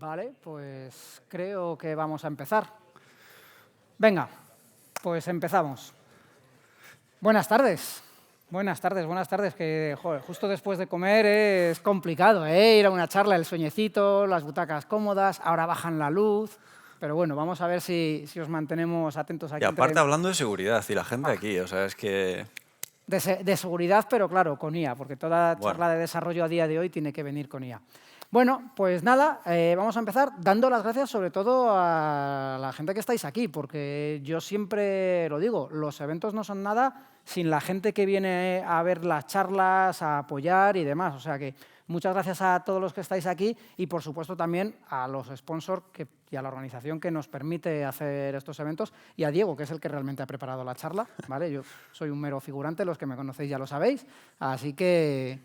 Vale, pues creo que vamos a empezar. Venga, pues empezamos. Buenas tardes. Buenas tardes, que joder, justo después de comer es complicado, ir a una charla, el sueñecito, las butacas cómodas, ahora bajan la luz, pero bueno, vamos a ver si os mantenemos atentos aquí. Y aparte hablando de seguridad y la gente aquí, o sea, es que... De seguridad, pero claro, con IA, porque toda Bueno, charla de desarrollo a día de hoy tiene que venir con IA. Bueno, pues nada, vamos a empezar dando las gracias sobre todo a la gente que estáis aquí, porque yo siempre lo digo, los eventos no son nada sin la gente que viene a ver las charlas, a apoyar y demás. O sea que muchas gracias a todos los que estáis aquí y, por supuesto, también a los sponsors y a la organización que nos permite hacer estos eventos y a Diego, que es el que realmente ha preparado la charla, ¿vale? Yo soy un mero figurante, los que me conocéis ya lo sabéis. Así que,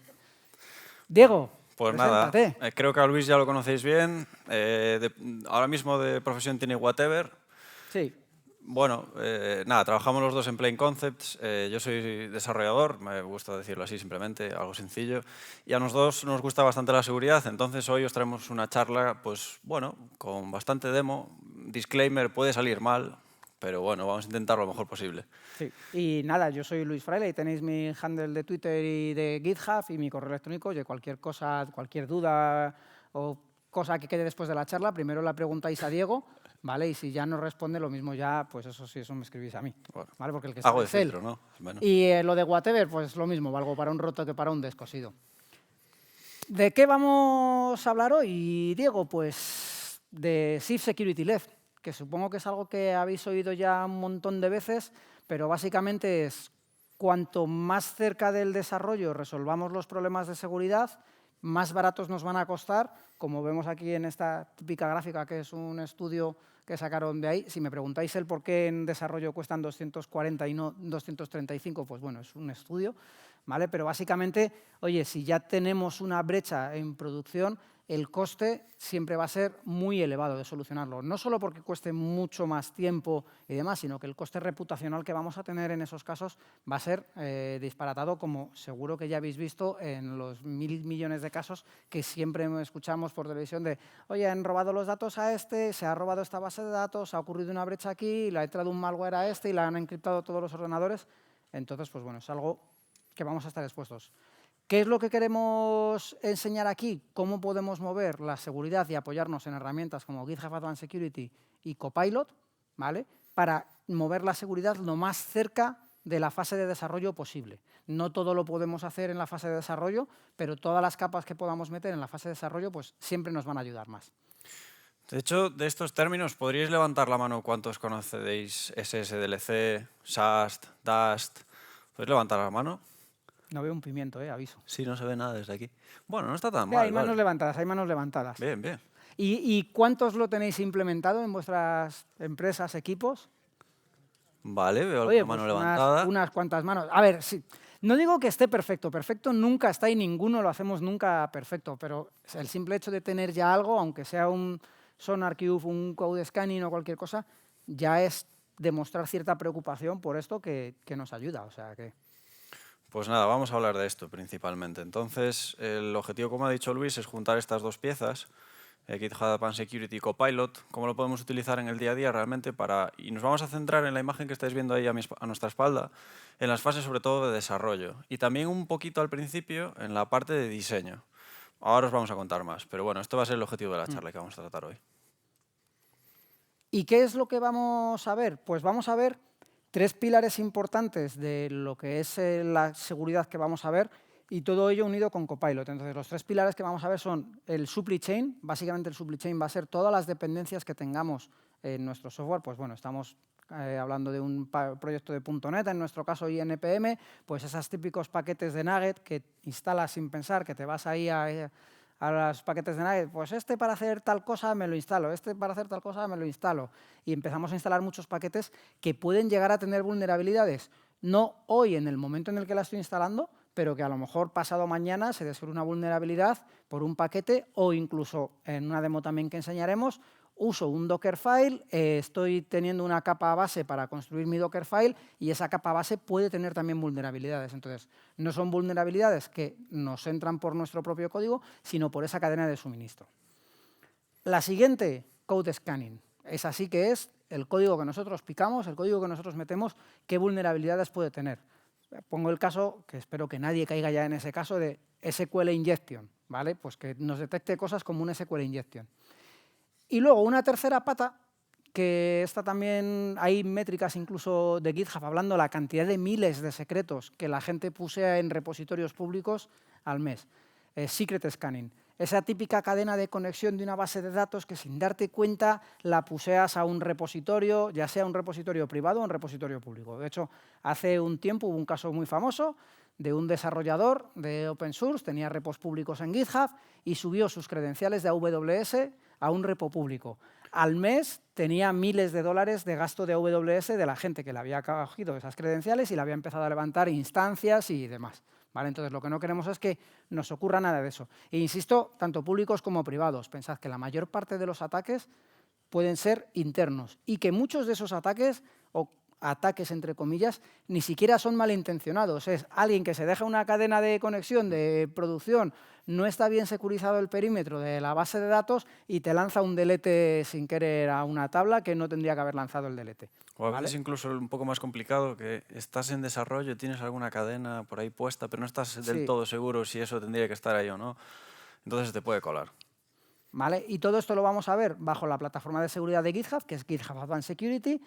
Diego, pues preséntate. nada, creo que a Luis ya lo conocéis bien. Ahora mismo de profesión tiene Whatever. Sí. Bueno, nada, trabajamos los dos en Plain Concepts. Yo soy desarrollador, me gusta decirlo así simplemente, algo sencillo. Y a nosotros nos gusta bastante la seguridad, entonces hoy os traemos una charla, pues bueno, con bastante demo. Disclaimer, puede salir mal, pero bueno, vamos a intentar lo mejor posible. Sí. Y nada, yo soy Luis Fraile y tenéis mi handle de Twitter y de GitHub y mi correo electrónico. Oye, cualquier cosa, cualquier duda o cosa que quede después de la charla, primero la preguntáis a Diego, ¿vale? Y si ya no responde, lo mismo ya, pues eso sí, eso me escribís a mí, Bueno, ¿vale? Porque el que hago sabe de es él. filtro, ¿no? Bueno. Y lo de whatever, pues lo mismo, valgo para un roto que para un descosido. ¿De qué vamos a hablar hoy, Diego? Pues de Chief Security Left, que supongo que es algo que habéis oído ya un montón de veces, pero básicamente es cuanto más cerca del desarrollo resolvamos los problemas de seguridad, más baratos nos van a costar, como vemos aquí en esta típica gráfica, que es un estudio que sacaron de ahí. Si me preguntáis el por qué en desarrollo cuestan 240 y no 235, pues bueno, es un estudio, ¿vale? Pero básicamente, oye, si ya tenemos una brecha en producción, el coste siempre va a ser muy elevado de solucionarlo. No solo porque cueste mucho más tiempo y demás, sino que el coste reputacional que vamos a tener en esos casos va a ser disparatado, como seguro que ya habéis visto en los 1.000 millones de casos que siempre escuchamos por televisión de, oye, han robado los datos a este, se ha robado esta base de datos, ha ocurrido una brecha aquí, le ha entrado un malware a este y la han encriptado todos los ordenadores. Entonces, pues bueno, es algo que vamos a estar expuestos. ¿Qué es lo que queremos enseñar aquí? ¿Cómo podemos mover la seguridad y apoyarnos en herramientas como GitHub Advanced Security y Copilot, ¿vale? Para mover la seguridad lo más cerca de la fase de desarrollo posible. No todo lo podemos hacer en la fase de desarrollo, pero todas las capas que podamos meter en la fase de desarrollo pues siempre nos van a ayudar más. De hecho, de estos términos, ¿podríais levantar la mano cuántos conocéis SSDLC, SAST, DAST? ¿Podéis levantar la mano? No veo un pimiento, aviso. Sí, no se ve nada desde aquí. Bueno, no está tan Sí, mal, hay manos vale. levantadas, hay manos levantadas. Bien, bien. ¿Y cuántos lo tenéis implementado en vuestras empresas, equipos? Vale, veo Oye, alguna pues mano levantada. unas cuantas manos. A ver, sí. No digo que esté perfecto, perfecto nunca está y ninguno lo hacemos nunca perfecto, pero el simple hecho de tener ya algo, aunque sea un SonarQube, un Code Scanning o cualquier cosa, ya es demostrar cierta preocupación por esto que nos ayuda. O sea que... Pues nada, vamos a hablar de esto principalmente. Entonces, el objetivo, como ha dicho Luis, es juntar estas dos piezas, GitHub Advanced Security y Copilot, cómo lo podemos utilizar en el día a día realmente para... Y nos vamos a centrar en la imagen que estáis viendo ahí a nuestra espalda, en las fases sobre todo de desarrollo. Y también un poquito al principio en la parte de diseño. Ahora os vamos a contar más, pero bueno, esto va a ser el objetivo de la charla que vamos a tratar hoy. ¿Y qué es lo que vamos a ver? Pues vamos a ver tres pilares importantes de lo que es la seguridad que vamos a ver y todo ello unido con Copilot. Entonces, los tres pilares que vamos a ver son el supply chain. Básicamente, el supply chain va a ser todas las dependencias que tengamos en nuestro software. Pues bueno, estamos hablando de un proyecto de .NET, en nuestro caso INPM, pues esos típicos paquetes de Nugget que instalas sin pensar, que te vas ahí a los paquetes de Nugget, pues este para hacer tal cosa me lo instalo, este para hacer tal cosa me lo instalo. Y empezamos a instalar muchos paquetes que pueden llegar a tener vulnerabilidades, no hoy en el momento en el que la estoy instalando, pero que a lo mejor pasado mañana se descubre una vulnerabilidad por un paquete o incluso en una demo también que enseñaremos, uso un Dockerfile, estoy teniendo una capa base para construir mi Dockerfile y esa capa base puede tener también vulnerabilidades. Entonces, no son vulnerabilidades que nos entran por nuestro propio código, sino por esa cadena de suministro. La siguiente, code scanning. Es así que es el código que nosotros picamos, el código que nosotros metemos, qué vulnerabilidades puede tener. Pongo el caso, que espero que nadie caiga ya en ese caso, de SQL injection, ¿vale? Pues que nos detecte cosas como un SQL injection. Y luego una tercera pata, que esta también hay métricas incluso de GitHub hablando de la cantidad de miles de secretos que la gente pusea en repositorios públicos al mes. Secret scanning. Esa típica cadena de conexión de una base de datos que sin darte cuenta la puseas a un repositorio, ya sea un repositorio privado o un repositorio público. De hecho, hace un tiempo hubo un caso muy famoso de un desarrollador de open source, tenía repos públicos en GitHub y subió sus credenciales de AWS a un repo público. Al mes tenía miles de dólares de gasto de AWS de la gente que le había cogido esas credenciales y le había empezado a levantar instancias y demás. ¿Vale? Entonces, lo que no queremos es que nos ocurra nada de eso. E insisto, tanto públicos como privados. Pensad que la mayor parte de los ataques pueden ser internos y que muchos de esos ataques, o ataques entre comillas, ni siquiera son malintencionados. Es alguien que se deja una cadena de conexión de producción, no está bien securizado el perímetro de la base de datos y te lanza un delete sin querer a una tabla que no tendría que haber lanzado el delete. O a veces incluso un poco más complicado, que estás en desarrollo, tienes alguna cadena por ahí puesta, pero no estás del todo seguro si eso tendría que estar ahí o no. Entonces te puede colar. ¿Vale? Y todo esto lo vamos a ver bajo la plataforma de seguridad de GitHub, que es GitHub Advanced Security,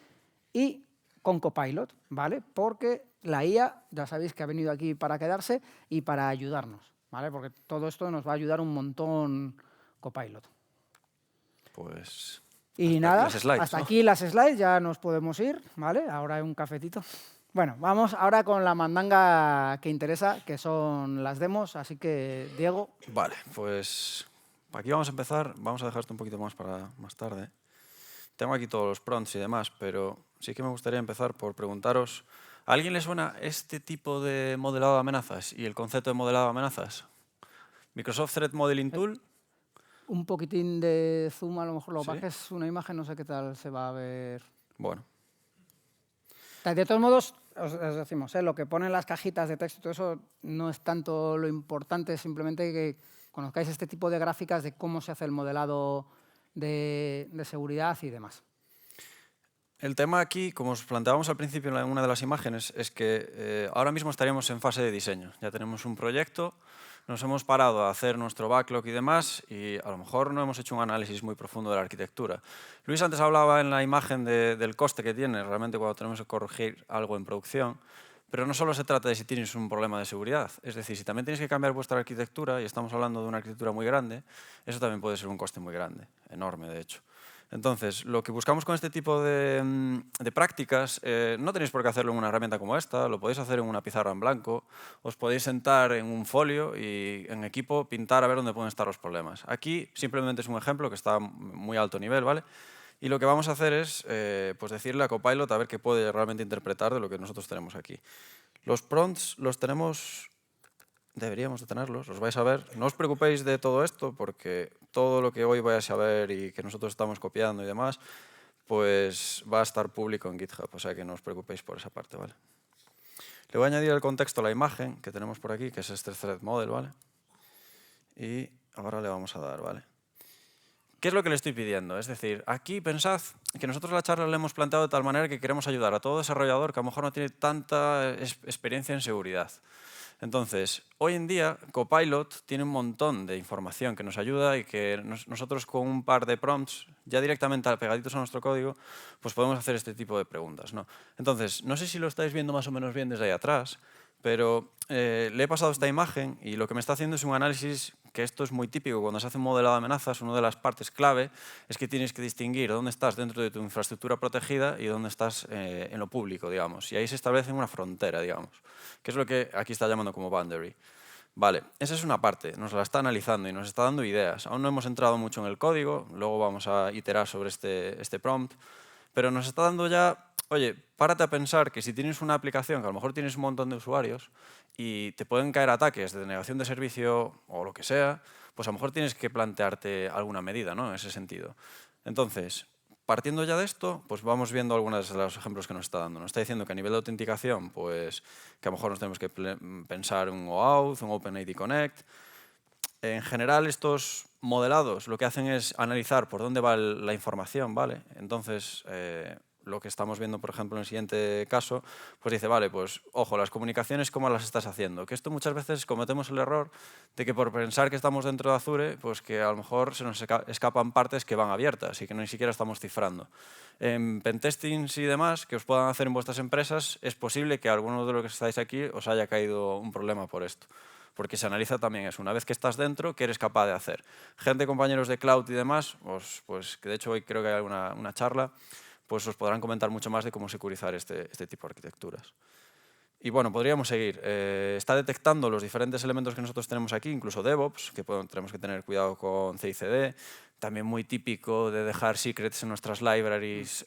y con Copilot, ¿vale? Porque la IA, ya sabéis que ha venido aquí para quedarse y para ayudarnos, ¿vale? Porque todo esto nos va a ayudar un montón Copilot. Pues... Y nada, slides, hasta aquí las slides, ya nos podemos ir, ¿vale? Ahora hay un cafetito. Bueno, vamos ahora con la mandanga que interesa, que son las demos, así que, Diego. Vale, pues aquí vamos a empezar, vamos a dejar esto un poquito más para más tarde. Tengo aquí todos los prompts y demás, pero sí que me gustaría empezar por preguntaros, ¿a alguien le suena este tipo de modelado de amenazas y el concepto de modelado de amenazas? Microsoft Threat Modeling Tool. Un poquitín de zoom, a lo mejor lo que ¿Sí? pasa es que es una imagen, no sé qué tal se va a ver. Bueno. De todos modos, os decimos, lo que ponen las cajitas de texto y todo eso no es tanto lo importante, simplemente que conozcáis este tipo de gráficas de cómo se hace el modelado de seguridad y demás. El tema aquí, como os planteábamos al principio en una de las imágenes, es que ahora mismo estaríamos en fase de diseño. Ya tenemos un proyecto, nos hemos parado a hacer nuestro backlog y demás, y a lo mejor no hemos hecho un análisis muy profundo de la arquitectura. Luis antes hablaba en la imagen del coste que tiene realmente cuando tenemos que corregir algo en producción, pero no solo se trata de si tienes un problema de seguridad. Es decir, si también tienes que cambiar vuestra arquitectura, y estamos hablando de una arquitectura muy grande, eso también puede ser un coste muy grande, enorme de hecho. Entonces, lo que buscamos con este tipo de prácticas, no tenéis por qué hacerlo en una herramienta como esta, lo podéis hacer en una pizarra en blanco, os podéis sentar en un folio y en equipo pintar a ver dónde pueden estar los problemas. Aquí simplemente es un ejemplo que está muy alto nivel, ¿vale? Y lo que vamos a hacer es pues decirle a Copilot a ver qué puede realmente interpretar de lo que nosotros tenemos aquí. Los prompts los tenemos... Deberíamos de tenerlos, los vais a ver. No os preocupéis de todo esto, porque todo lo que hoy vais a ver y que nosotros estamos copiando y demás, pues va a estar público en GitHub, o sea que no os preocupéis por esa parte, ¿vale? Le voy a añadir el contexto a la imagen que tenemos por aquí, que es este thread model, ¿vale? Y ahora le vamos a dar, ¿vale? ¿Qué es lo que le estoy pidiendo? Es decir, aquí pensad que nosotros la charla la hemos planteado de tal manera que queremos ayudar a todo desarrollador que a lo mejor no tiene tanta experiencia en seguridad. Entonces, hoy en día Copilot tiene un montón de información que nos ayuda y que nosotros con un par de prompts, ya directamente pegaditos a nuestro código, pues podemos hacer este tipo de preguntas, ¿no? Entonces, no sé si lo estáis viendo más o menos bien desde ahí atrás, pero le he pasado esta imagen y lo que me está haciendo es un análisis, que esto es muy típico cuando se hace un modelado de amenazas. Una de las partes clave es que tienes que distinguir dónde estás dentro de tu infraestructura protegida y dónde estás en lo público, digamos. Y ahí se establece una frontera, digamos, que es lo que aquí está llamando como boundary. Vale, esa es una parte, nos la está analizando y nos está dando ideas. Aún no hemos entrado mucho en el código, luego vamos a iterar sobre este prompt, pero nos está dando ya... Oye, párate a pensar que si tienes una aplicación que a lo mejor tienes un montón de usuarios y te pueden caer ataques de denegación de servicio o lo que sea, pues a lo mejor tienes que plantearte alguna medida, ¿no? En ese sentido. Entonces, partiendo ya de esto, pues vamos viendo algunos de los ejemplos que nos está dando. Nos está diciendo que a nivel de autenticación, pues que a lo mejor nos tenemos que pensar un OAuth, un OpenID Connect. En general, estos modelados lo que hacen es analizar por dónde va la información, ¿vale? Entonces, lo que estamos viendo, por ejemplo, en el siguiente caso, pues dice, vale, pues ojo, las comunicaciones, ¿cómo las estás haciendo? Que esto muchas veces cometemos el error de que por pensar que estamos dentro de Azure, pues que a lo mejor se nos escapan partes que van abiertas y que ni siquiera estamos cifrando. En pentestings y demás que os puedan hacer en vuestras empresas, es posible que a alguno de los que estáis aquí os haya caído un problema por esto. Porque se analiza también eso. Una vez que estás dentro, ¿qué eres capaz de hacer? Gente, compañeros de cloud y demás, pues que de hecho hoy creo que hay una charla, pues os podrán comentar mucho más de cómo securizar este tipo de arquitecturas. Y bueno, podríamos seguir. Está detectando los diferentes elementos que nosotros tenemos aquí, incluso DevOps, que tenemos que tener cuidado con CI/CD. También muy típico de dejar secrets en nuestras libraries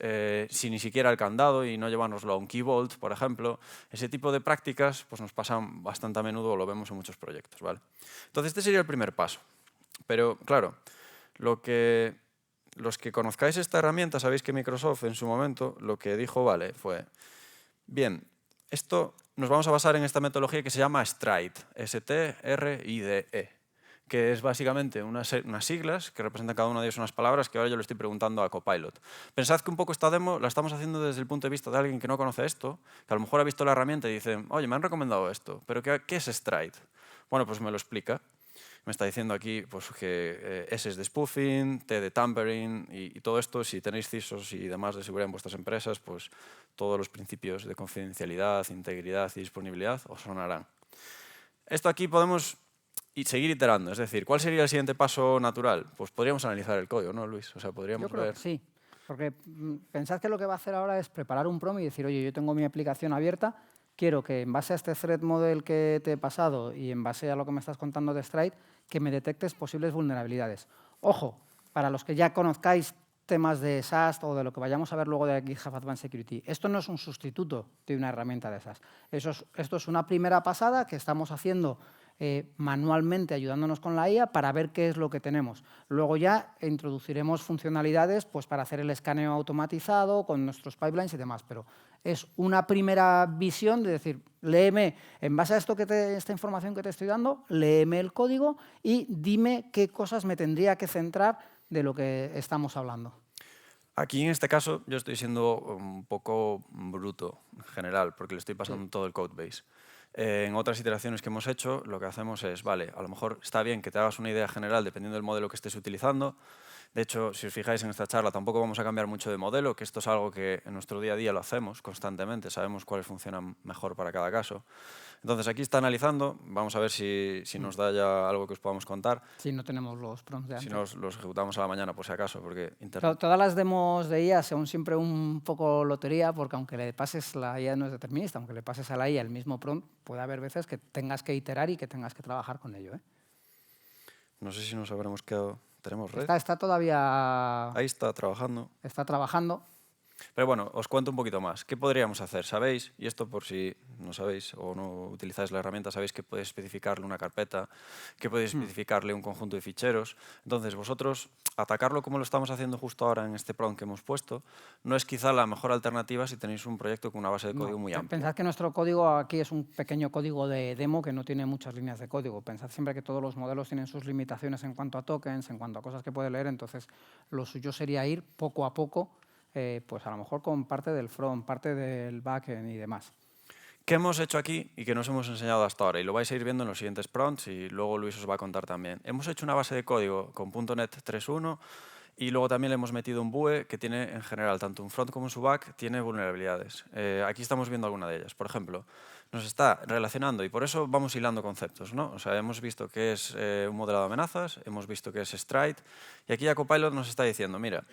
sin ni siquiera el candado y no llevárnoslo a un key vault, por ejemplo. Ese tipo de prácticas pues nos pasan bastante a menudo, lo vemos en muchos proyectos, ¿vale? Entonces, este sería el primer paso. Pero, claro, los que conozcáis esta herramienta, sabéis que Microsoft en su momento lo que dijo, vale, fue, bien, esto nos vamos a basar en esta metodología que se llama STRIDE, S-T-R-I-D-E, que es básicamente unas siglas que representan cada una de ellas unas palabras que ahora yo le estoy preguntando a Copilot. Pensad que un poco esta demo la estamos haciendo desde el punto de vista de alguien que no conoce esto, que a lo mejor ha visto la herramienta y dice, oye, me han recomendado esto, pero ¿qué es STRIDE? Bueno, pues me lo explica. Me está diciendo aquí pues, que S es de spoofing, T de tampering y todo esto, si tenéis CISOs y demás de seguridad en vuestras empresas, pues todos los principios de confidencialidad, integridad y disponibilidad os sonarán. Esto aquí podemos seguir iterando, es decir, ¿cuál sería el siguiente paso natural? Pues podríamos analizar el código, ¿no, Luis? O sea, Yo podríamos creo ver... que sí, porque pensad que lo que va a hacer ahora es preparar un prompt y decir, oye, yo tengo mi aplicación abierta, quiero que en base a este thread model que te he pasado y en base a lo que me estás contando de Stride, que me detectes posibles vulnerabilidades. Ojo, para los que ya conozcáis temas de SAST o de lo que vayamos a ver luego de GitHub Advanced Security, esto no es un sustituto de una herramienta de SAST. Esto es una primera pasada que estamos haciendo manualmente ayudándonos con la IA para ver qué es lo que tenemos. Luego ya introduciremos funcionalidades pues, para hacer el escaneo automatizado con nuestros pipelines y demás, pero es una primera visión de decir, léeme, en base a esta información que te estoy dando, léeme el código y dime qué cosas me tendría que centrar de lo que estamos hablando. Aquí, en este caso, yo estoy siendo un poco bruto en general, porque le estoy pasando todo el codebase. En otras iteraciones que hemos hecho, lo que hacemos es, vale, a lo mejor está bien que te hagas una idea general dependiendo del modelo que estés utilizando. De hecho, si os fijáis en esta charla, tampoco vamos a cambiar mucho de modelo, que esto es algo que en nuestro día a día lo hacemos constantemente, sabemos cuáles funcionan mejor para cada caso. Entonces, aquí está analizando, vamos a ver si nos da ya algo que os podamos contar. Si no tenemos los prompts de Si antes. nos los ejecutamos a la mañana, por si acaso, porque Internet... Todas las demos de IA son siempre un poco lotería, porque aunque le pases, la IA no es determinista, aunque le pases a la IA el mismo prompt, puede haber veces que tengas que iterar y que tengas que trabajar con ello. No sé si nos habremos quedado... ¿Tenemos red? Está todavía... Ahí está trabajando. Está trabajando. Pero bueno, os cuento un poquito más. ¿Qué podríamos hacer? ¿Sabéis? Y esto por si no sabéis o no utilizáis la herramienta, sabéis que podéis especificarle una carpeta, que podéis especificarle un conjunto de ficheros. Entonces, vosotros, atacarlo como lo estamos haciendo justo ahora en este prompt que hemos puesto, no es quizá la mejor alternativa si tenéis un proyecto con una base de código muy amplia. Pensad que nuestro código aquí es un pequeño código de demo que no tiene muchas líneas de código. Pensad siempre que todos los modelos tienen sus limitaciones en cuanto a tokens, en cuanto a cosas que puede leer, entonces lo suyo sería ir poco a poco pues a lo mejor con parte del front, parte del backend y demás. ¿Qué hemos hecho aquí y que nos hemos enseñado hasta ahora? Y lo vais a ir viendo en los siguientes prompts y luego Luis os va a contar también. Hemos hecho una base de código con .NET 3.1 y luego también le hemos metido un BUE que tiene en general, tanto un front como un su back, tiene vulnerabilidades. Aquí estamos viendo alguna de ellas. Por ejemplo, nos está relacionando y por eso vamos hilando conceptos, ¿no? O sea, hemos visto que es un modelado de amenazas, hemos visto que es Stride y aquí ya Copilot nos está diciendo, mira,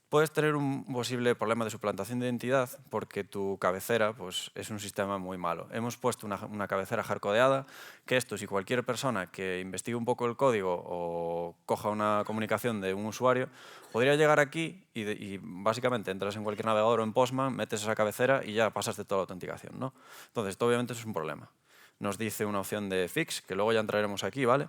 puedes tener un posible problema de suplantación de identidad porque tu cabecera pues, es un sistema muy malo. Hemos puesto una cabecera hardcodeada, que esto, si cualquier persona que investigue un poco el código o coja una comunicación de un usuario, podría llegar aquí y básicamente entras en cualquier navegador o en Postman, metes esa cabecera y ya pasas de toda la autenticación, ¿no? Entonces, esto obviamente es un problema. Nos dice una opción de fix, que luego ya entraremos aquí, ¿vale?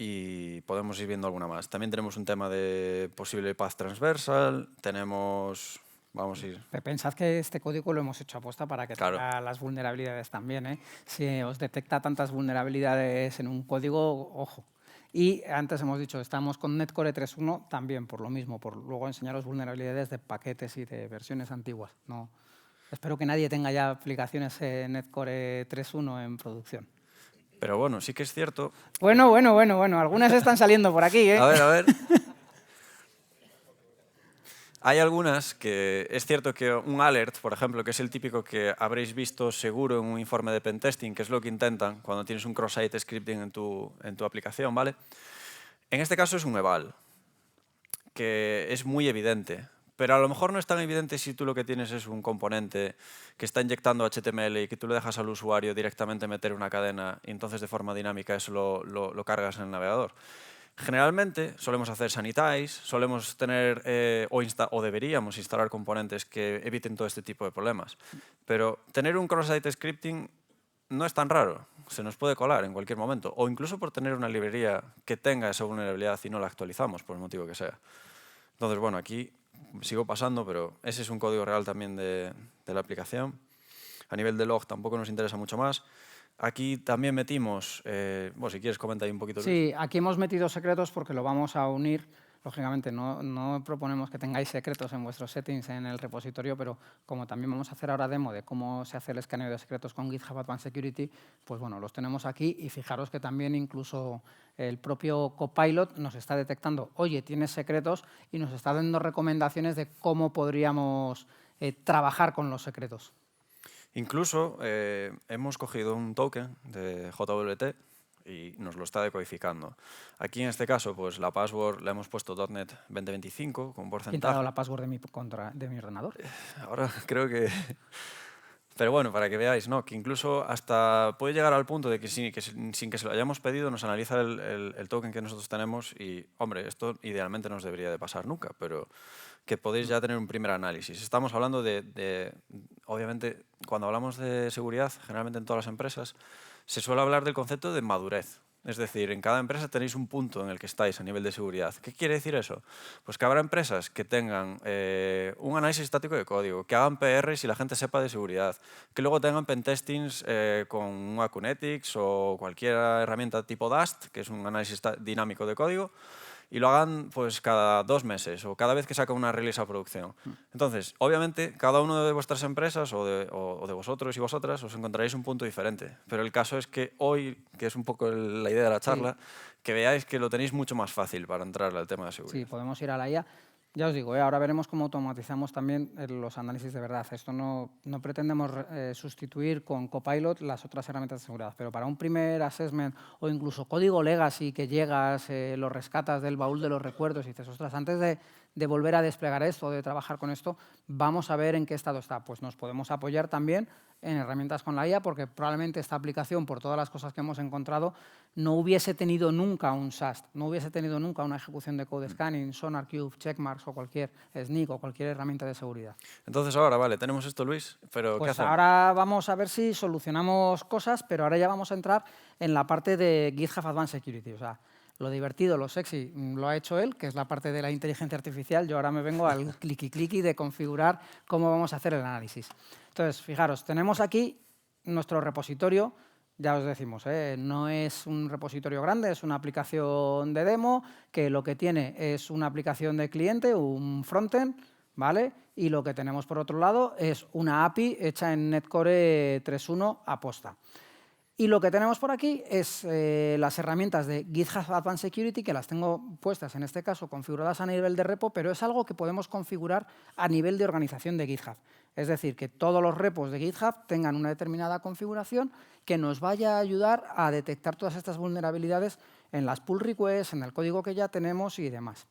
Y podemos ir viendo alguna más. También tenemos un tema de posible path transversal, tenemos... Vamos a ir... Pensad que este código lo hemos hecho aposta para que tenga las vulnerabilidades también. Si os detecta tantas vulnerabilidades en un código, ojo. Y antes hemos dicho, estamos con Netcore 3.1 también por lo mismo, por luego enseñaros vulnerabilidades de paquetes y de versiones antiguas. No, espero que nadie tenga ya aplicaciones en Netcore 3.1 en producción. Pero bueno, sí que es cierto. Bueno, algunas están saliendo por aquí, ¿eh? A ver. Hay algunas que es cierto que un alert, por ejemplo, que es el típico que habréis visto seguro en un informe de pentesting, que es lo que intentan cuando tienes un cross-site scripting en tu aplicación, ¿vale? En este caso es un eval, que es muy evidente, pero a lo mejor no es tan evidente si tú lo que tienes es un componente que está inyectando HTML y que tú le dejas al usuario directamente meter una cadena y entonces de forma dinámica eso lo cargas en el navegador. Generalmente solemos hacer sanitize, solemos tener o deberíamos instalar componentes que eviten todo este tipo de problemas. Pero tener un cross-site scripting no es tan raro, se nos puede colar en cualquier momento, o incluso por tener una librería que tenga esa vulnerabilidad y no la actualizamos por el motivo que sea. Entonces, bueno, aquí sigo pasando, pero ese es un código real también de la aplicación. A nivel de log tampoco nos interesa mucho más. Aquí también metimos, bueno, si quieres comenta ahí un poquito, Luis. Sí, aquí hemos metido secretos porque lo vamos a unir. Lógicamente, no proponemos que tengáis secretos en vuestros settings en el repositorio, pero como también vamos a hacer ahora demo de cómo se hace el escaneo de secretos con GitHub Advanced Security, pues bueno, los tenemos aquí y fijaros que también incluso el propio Copilot nos está detectando, oye, tienes secretos y nos está dando recomendaciones de cómo podríamos trabajar con los secretos. Incluso hemos cogido un token de JWT y nos lo está decodificando. Aquí en este caso, pues la password le hemos puesto .NET 2025 con porcentaje. ¿Quién te ha dado la password de mi ordenador? Ahora creo que... Pero bueno, para que veáis, ¿no? Que incluso hasta puede llegar al punto de que, sin que se lo hayamos pedido nos analiza el token que nosotros tenemos y, hombre, esto idealmente no nos debería de pasar nunca, pero que podéis ya tener un primer análisis. Estamos hablando obviamente, cuando hablamos de seguridad, generalmente en todas las empresas, se suele hablar del concepto de madurez. Es decir, en cada empresa tenéis un punto en el que estáis a nivel de seguridad. ¿Qué quiere decir eso? Pues que habrá empresas que tengan un análisis estático de código, que hagan PRs y la gente sepa de seguridad, que luego tengan pentestings con un Acunetics o cualquier herramienta tipo Dust, que es un análisis dinámico de código, y lo hagan pues cada 2 meses o cada vez que saca una release a producción. Entonces, obviamente, cada una de vuestras empresas o de vosotros y vosotras os encontraréis un punto diferente. Pero el caso es que hoy, que es un poco la idea de la charla, que veáis que lo tenéis mucho más fácil para entrar al tema de seguridad. Sí, podemos ir a la IA. Ya os digo, ahora veremos cómo automatizamos también los análisis de verdad. Esto no pretendemos sustituir con Copilot las otras herramientas de seguridad, pero para un primer assessment o incluso código legacy que llegas, lo rescatas del baúl de los recuerdos y dices, ostras, antes de volver a desplegar esto, de trabajar con esto, vamos a ver en qué estado está. Pues nos podemos apoyar también en herramientas con la IA, porque probablemente esta aplicación, por todas las cosas que hemos encontrado, no hubiese tenido nunca un SAST, no hubiese tenido nunca una ejecución de code scanning, SonarQube, Checkmarks o cualquier SNIC o cualquier herramienta de seguridad. Entonces ahora, vale, tenemos esto, Luis, pero pues ¿qué hacemos? Ahora vamos a ver si solucionamos cosas, pero ahora ya vamos a entrar en la parte de GitHub Advanced Security. O sea, lo divertido, lo sexy, lo ha hecho él, que es la parte de la inteligencia artificial. Yo ahora me vengo al cliqui-cliqui de configurar cómo vamos a hacer el análisis. Entonces, fijaros, tenemos aquí nuestro repositorio. Ya os decimos, no es un repositorio grande, es una aplicación de demo que lo que tiene es una aplicación de cliente, un frontend, ¿vale? Y lo que tenemos por otro lado es una API hecha en Netcore 3.1 aposta. Y lo que tenemos por aquí es las herramientas de GitHub Advanced Security, que las tengo puestas, en este caso, configuradas a nivel de repo, pero es algo que podemos configurar a nivel de organización de GitHub. Es decir, que todos los repos de GitHub tengan una determinada configuración que nos vaya a ayudar a detectar todas estas vulnerabilidades en las pull requests, en el código que ya tenemos y demás.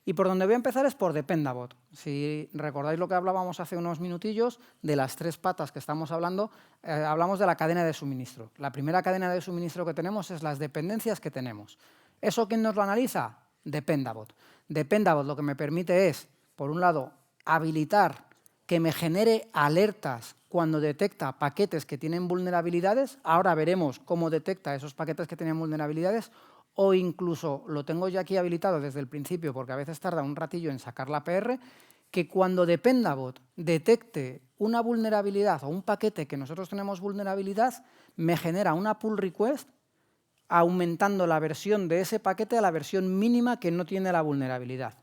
Y por donde voy a empezar es por Dependabot. Si recordáis lo que hablábamos hace unos minutillos, de las 3 patas que estamos hablando, hablamos de la cadena de suministro. La primera cadena de suministro que tenemos es las dependencias que tenemos. ¿Eso quién nos lo analiza? Dependabot. Dependabot lo que me permite es, por un lado, habilitar que me genere alertas cuando detecta paquetes que tienen vulnerabilidades. Ahora veremos cómo detecta esos paquetes que tienen vulnerabilidades, o incluso lo tengo ya aquí habilitado desde el principio, porque a veces tarda un ratillo en sacar la PR, que cuando Dependabot detecte una vulnerabilidad o un paquete que nosotros tenemos vulnerabilidad, me genera una pull request aumentando la versión de ese paquete a la versión mínima que no tiene la vulnerabilidad.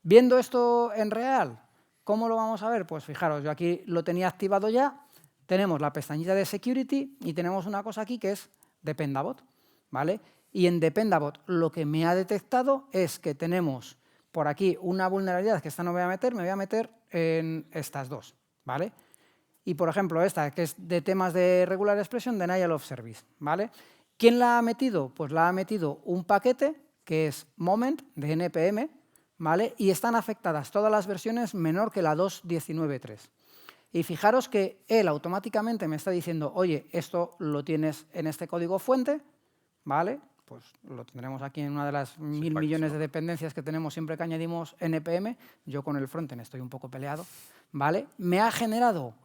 Viendo esto en real, ¿cómo lo vamos a ver? Pues fijaros, yo aquí lo tenía activado ya, tenemos la pestañita de Security y tenemos una cosa aquí que es Dependabot, ¿vale? Y en Dependabot lo que me ha detectado es que tenemos por aquí una vulnerabilidad, que esta no me voy a meter en estas dos, ¿vale? Y, por ejemplo, esta, que es de temas de Regular Expression, Denial of Service, ¿vale? ¿Quién la ha metido? Pues la ha metido un paquete que es Moment, de NPM, ¿vale? Y están afectadas todas las versiones menor que la 2.19.3. Y fijaros que él automáticamente me está diciendo, oye, esto lo tienes en este código fuente, ¿vale? Pues lo tendremos aquí en una de las 1.000 millones de dependencias que tenemos siempre que añadimos NPM. Yo con el frontend estoy un poco peleado, ¿vale? Me ha generado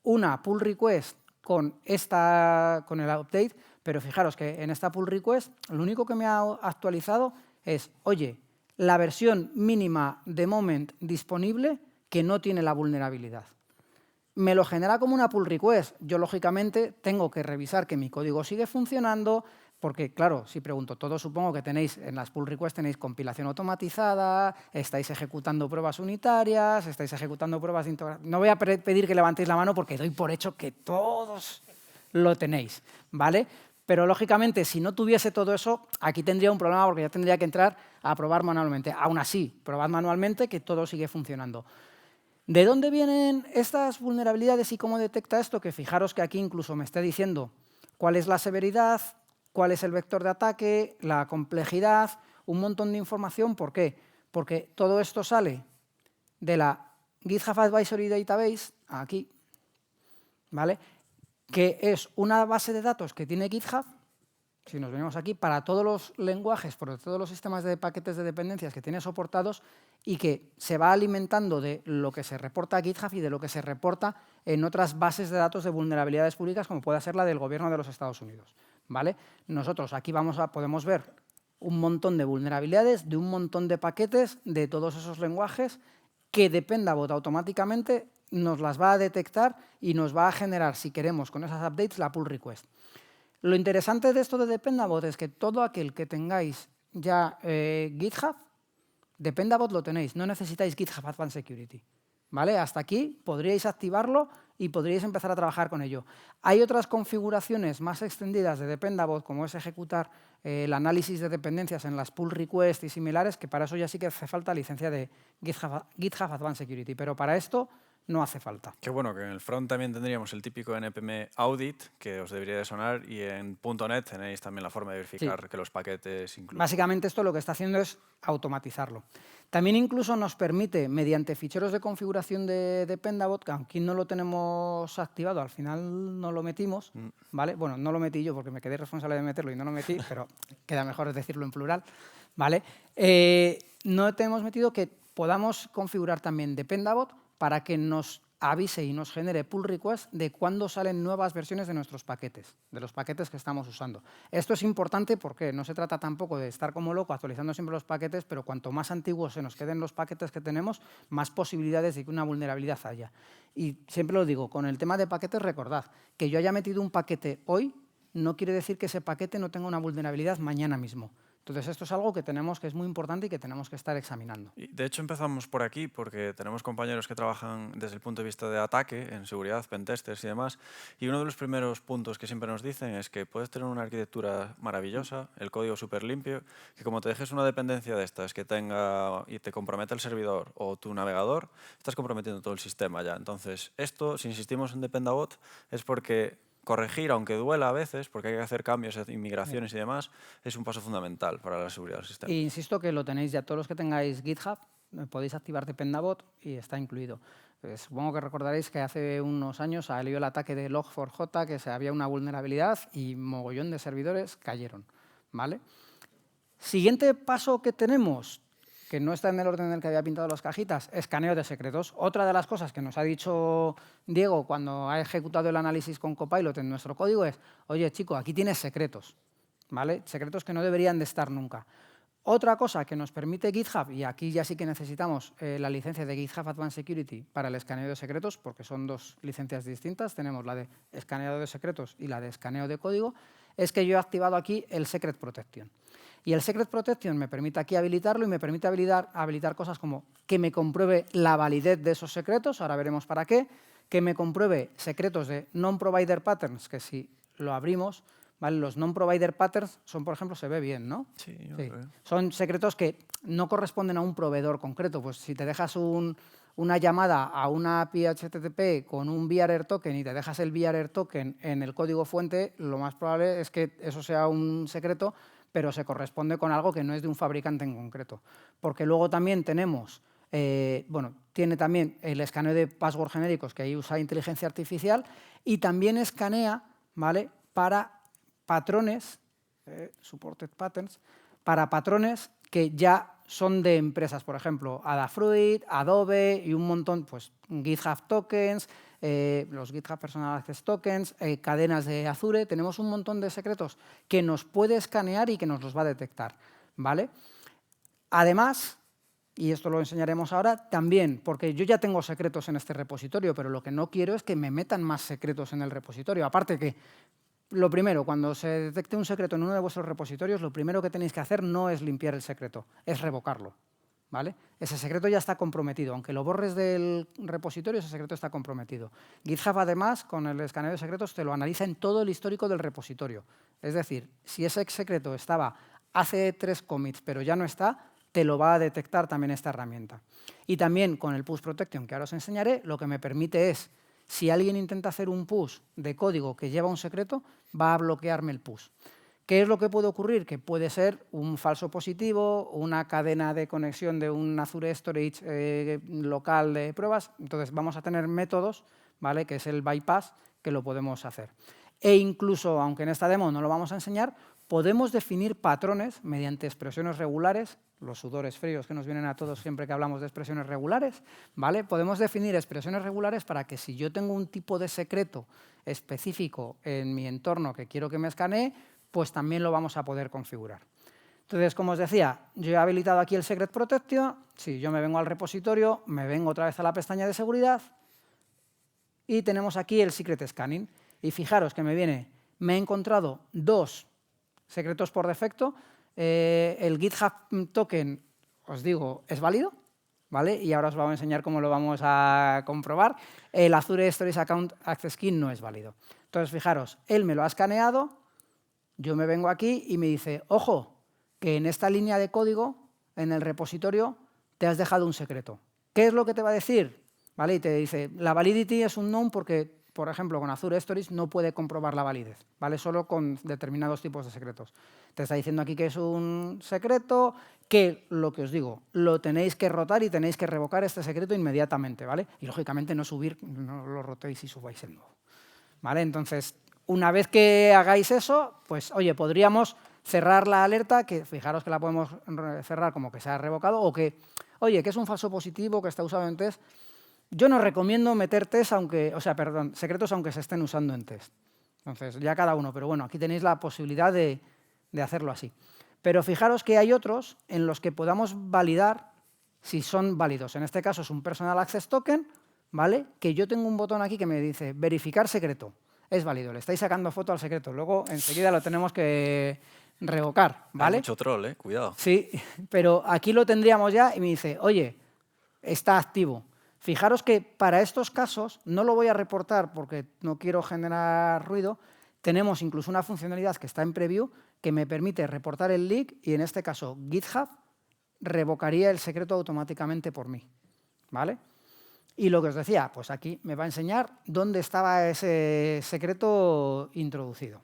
una pull request con el update, pero fijaros que en esta pull request lo único que me ha actualizado es, oye, la versión mínima de Moment disponible que no tiene la vulnerabilidad. Me lo genera como una pull request. Yo, lógicamente, tengo que revisar que mi código sigue funcionando, porque, claro, si pregunto, todos supongo que tenéis, en las pull requests tenéis compilación automatizada, estáis ejecutando pruebas unitarias, estáis ejecutando pruebas de integración. No voy a pedir que levantéis la mano porque doy por hecho que todos lo tenéis, ¿vale? Pero, lógicamente, si no tuviese todo eso, aquí tendría un problema porque ya tendría que entrar a probar manualmente. Aún así, probad manualmente que todo sigue funcionando. ¿De dónde vienen estas vulnerabilidades y cómo detecta esto? Que fijaros que aquí incluso me está diciendo cuál es la severidad, cuál es el vector de ataque, la complejidad, un montón de información. ¿Por qué? Porque todo esto sale de la GitHub Advisory Database, aquí, ¿vale? Que es una base de datos que tiene GitHub, si nos venimos aquí, para todos los lenguajes, por todos los sistemas de paquetes de dependencias que tiene soportados y que se va alimentando de lo que se reporta a GitHub y de lo que se reporta en otras bases de datos de vulnerabilidades públicas, como puede ser la del gobierno de los Estados Unidos, ¿vale? Nosotros aquí podemos ver un montón de vulnerabilidades de un montón de paquetes de todos esos lenguajes que Dependabot automáticamente nos las va a detectar y nos va a generar, si queremos, con esas updates, la pull request. Lo interesante de esto de Dependabot es que todo aquel que tengáis ya GitHub, Dependabot lo tenéis, no necesitáis GitHub Advanced Security, ¿vale? Hasta aquí podríais activarlo y podríais empezar a trabajar con ello. Hay otras configuraciones más extendidas de Dependabot, como es ejecutar el análisis de dependencias en las pull requests y similares, que para eso ya sí que hace falta licencia de GitHub Advanced Security, pero para esto no hace falta. Qué bueno, que en el front también tendríamos el típico NPM Audit, que os debería de sonar, y en .NET tenéis también la forma de verificar que los paquetes incluyen. Básicamente esto lo que está haciendo es automatizarlo. También incluso nos permite, mediante ficheros de configuración de Dependabot, que aunque no lo tenemos activado, al final no lo metimos, ¿vale? Bueno, no lo metí yo porque me quedé responsable de meterlo y no lo metí, pero queda mejor decirlo en plural, ¿vale? No te hemos metido que podamos configurar también Dependabot para que nos avise y nos genere pull request de cuándo salen nuevas versiones de nuestros paquetes, de los paquetes que estamos usando. Esto es importante porque no se trata tampoco de estar como loco actualizando siempre los paquetes, pero cuanto más antiguos se nos queden los paquetes que tenemos, más posibilidades de que una vulnerabilidad haya. Y siempre lo digo, con el tema de paquetes, recordad que yo haya metido un paquete hoy no quiere decir que ese paquete no tenga una vulnerabilidad mañana mismo. Entonces, esto es algo que es muy importante y que tenemos que estar examinando. Y de hecho, empezamos por aquí porque tenemos compañeros que trabajan desde el punto de vista de ataque, en seguridad, pentesters y demás, y uno de los primeros puntos que siempre nos dicen es que puedes tener una arquitectura maravillosa, el código súper limpio, que como te dejes una dependencia de estas que tenga y te comprometa el servidor o tu navegador, estás comprometiendo todo el sistema ya. Entonces, esto, si insistimos en Dependabot, es porque corregir, aunque duela a veces, porque hay que hacer cambios, inmigraciones y demás, es un paso fundamental para la seguridad del sistema. Y insisto que lo tenéis ya, todos los que tengáis GitHub, podéis activar Dependabot y está incluido. Supongo que recordaréis que hace unos años salió el ataque de Log4j, que había una vulnerabilidad y mogollón de servidores cayeron, ¿vale? Siguiente paso que tenemos, que no está en el orden en el que había pintado las cajitas, escaneo de secretos. Otra de las cosas que nos ha dicho Diego cuando ha ejecutado el análisis con Copilot en nuestro código es, oye, chico, aquí tienes secretos, ¿vale? Secretos que no deberían de estar nunca. Otra cosa que nos permite GitHub, y aquí ya sí que necesitamos la licencia de GitHub Advanced Security para el escaneo de secretos, porque son dos licencias distintas, tenemos la de escaneo de secretos y la de escaneo de código, es que yo he activado aquí el Secret Protection. Y el Secret Protection me permite aquí habilitarlo y me permite habilitar cosas como que me compruebe la validez de esos secretos, ahora veremos para qué, que me compruebe secretos de non-provider patterns, que si lo abrimos, ¿vale? Los non-provider patterns son, por ejemplo, se ve bien, ¿no? Sí, yo Sí. lo veo. Son secretos que no corresponden a un proveedor concreto. Pues si te dejas una llamada a una API HTTP con un VRR token y te dejas el VRR token en el código fuente, lo más probable es que eso sea un secreto, pero se corresponde con algo que no es de un fabricante en concreto. Porque luego también tenemos, tiene también el escaneo de password genéricos, que ahí usa inteligencia artificial, y también escanea, ¿vale?, para patrones, supported patterns, para patrones que ya son de empresas, por ejemplo, Adafruit, Adobe y un montón, pues GitHub Tokens, los GitHub Personal Access Tokens, cadenas de Azure. Tenemos un montón de secretos que nos puede escanear y que nos los va a detectar, ¿vale? Además, y esto lo enseñaremos ahora, también, porque yo ya tengo secretos en este repositorio, pero lo que no quiero es que me metan más secretos en el repositorio. Aparte que, lo primero, cuando se detecte un secreto en uno de vuestros repositorios, lo primero que tenéis que hacer no es limpiar el secreto, es revocarlo, ¿vale? Ese secreto ya está comprometido. Aunque lo borres del repositorio, ese secreto está comprometido. GitHub, además, con el escaneo de secretos, te lo analiza en todo el histórico del repositorio. Es decir, si ese secreto estaba hace 3 commits, pero ya no está, te lo va a detectar también esta herramienta. Y también con el Push Protection, que ahora os enseñaré, lo que me permite es, si alguien intenta hacer un push de código que lleva un secreto, va a bloquearme el push. ¿Qué es lo que puede ocurrir? Que puede ser un falso positivo, una cadena de conexión de un Azure Storage local de pruebas. Entonces, vamos a tener métodos, ¿vale?, que es el bypass, que lo podemos hacer. E incluso, aunque en esta demo no lo vamos a enseñar, podemos definir patrones mediante expresiones regulares, los sudores fríos que nos vienen a todos siempre que hablamos de expresiones regulares, ¿vale? Podemos definir expresiones regulares para que si yo tengo un tipo de secreto específico en mi entorno que quiero que me escanee, pues también lo vamos a poder configurar. Entonces, como os decía, yo he habilitado aquí el Secret Protection. Si yo me vengo al repositorio, me vengo otra vez a la pestaña de seguridad y tenemos aquí el Secret Scanning. Y fijaros que me he encontrado 2 secretos por defecto. El GitHub Token, os digo, es válido, ¿vale? Y ahora os voy a enseñar cómo lo vamos a comprobar. El Azure Storage Account Access Key no es válido. Entonces, fijaros, él me lo ha escaneado, yo me vengo aquí y me dice, ojo, que en esta línea de código, en el repositorio, te has dejado un secreto. ¿Qué es lo que te va a decir? ¿Vale? Y te dice, la validity es un known porque, por ejemplo, con Azure Storage no puede comprobar la validez, ¿vale? Solo con determinados tipos de secretos. Te está diciendo aquí que es un secreto, que, lo que os digo, lo tenéis que rotar y tenéis que revocar este secreto inmediatamente, ¿vale? Y, lógicamente, no lo rotéis y subáis el nuevo, ¿vale? Entonces, una vez que hagáis eso, pues, oye, podríamos cerrar la alerta, que fijaros que la podemos cerrar como que se ha revocado, o que, oye, que es un falso positivo que está usado en test. Yo no recomiendo meter secretos aunque se estén usando en test. Entonces, ya cada uno, pero bueno, aquí tenéis la posibilidad de hacerlo así. Pero fijaros que hay otros en los que podamos validar si son válidos. En este caso es un Personal Access Token, ¿vale? Que yo tengo un botón aquí que me dice verificar secreto. Es válido, le estáis sacando foto al secreto. Luego, enseguida lo tenemos que revocar, ¿vale? Hay mucho troll, cuidado. Sí, pero aquí lo tendríamos ya y me dice, oye, está activo. Fijaros que para estos casos, no lo voy a reportar porque no quiero generar ruido, tenemos incluso una funcionalidad que está en preview que me permite reportar el leak y en este caso GitHub revocaría el secreto automáticamente por mí, ¿vale? Y lo que os decía, pues aquí me va a enseñar dónde estaba ese secreto introducido.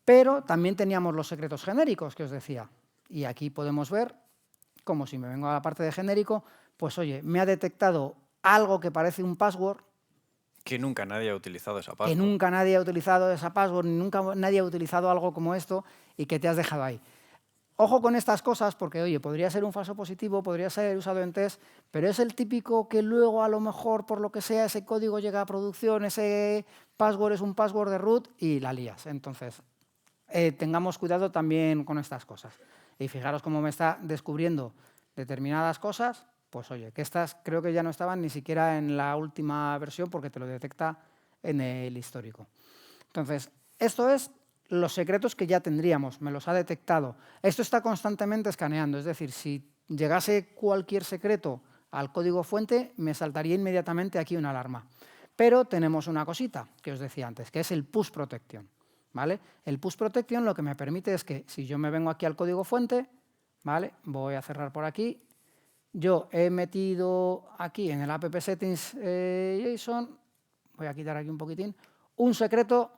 Pero también teníamos los secretos genéricos que os decía. Y aquí podemos ver, como si me vengo a la parte de genérico, pues oye, me ha detectado algo que parece un password. Que nunca nadie ha utilizado esa password. Que nunca nadie ha utilizado esa password, ni nunca nadie ha utilizado algo como esto y que te has dejado ahí. Ojo con estas cosas porque, oye, podría ser un falso positivo, podría ser usado en test, pero es el típico que luego a lo mejor, por lo que sea, ese código llega a producción, ese password es un password de root y la lías. Entonces, tengamos cuidado también con estas cosas. Y fijaros cómo me está descubriendo determinadas cosas, pues oye, que estas creo que ya no estaban ni siquiera en la última versión porque te lo detecta en el histórico. Entonces, esto es los secretos que ya tendríamos, me los ha detectado. Esto está constantemente escaneando, es decir, si llegase cualquier secreto al código fuente, me saltaría inmediatamente aquí una alarma. Pero tenemos una cosita que os decía antes, que es el push protection, ¿vale? El push protection lo que me permite es que si yo me vengo aquí al código fuente, ¿vale? Voy a cerrar por aquí, yo he metido aquí en el app settings JSON, voy a quitar aquí un poquitín, un secreto.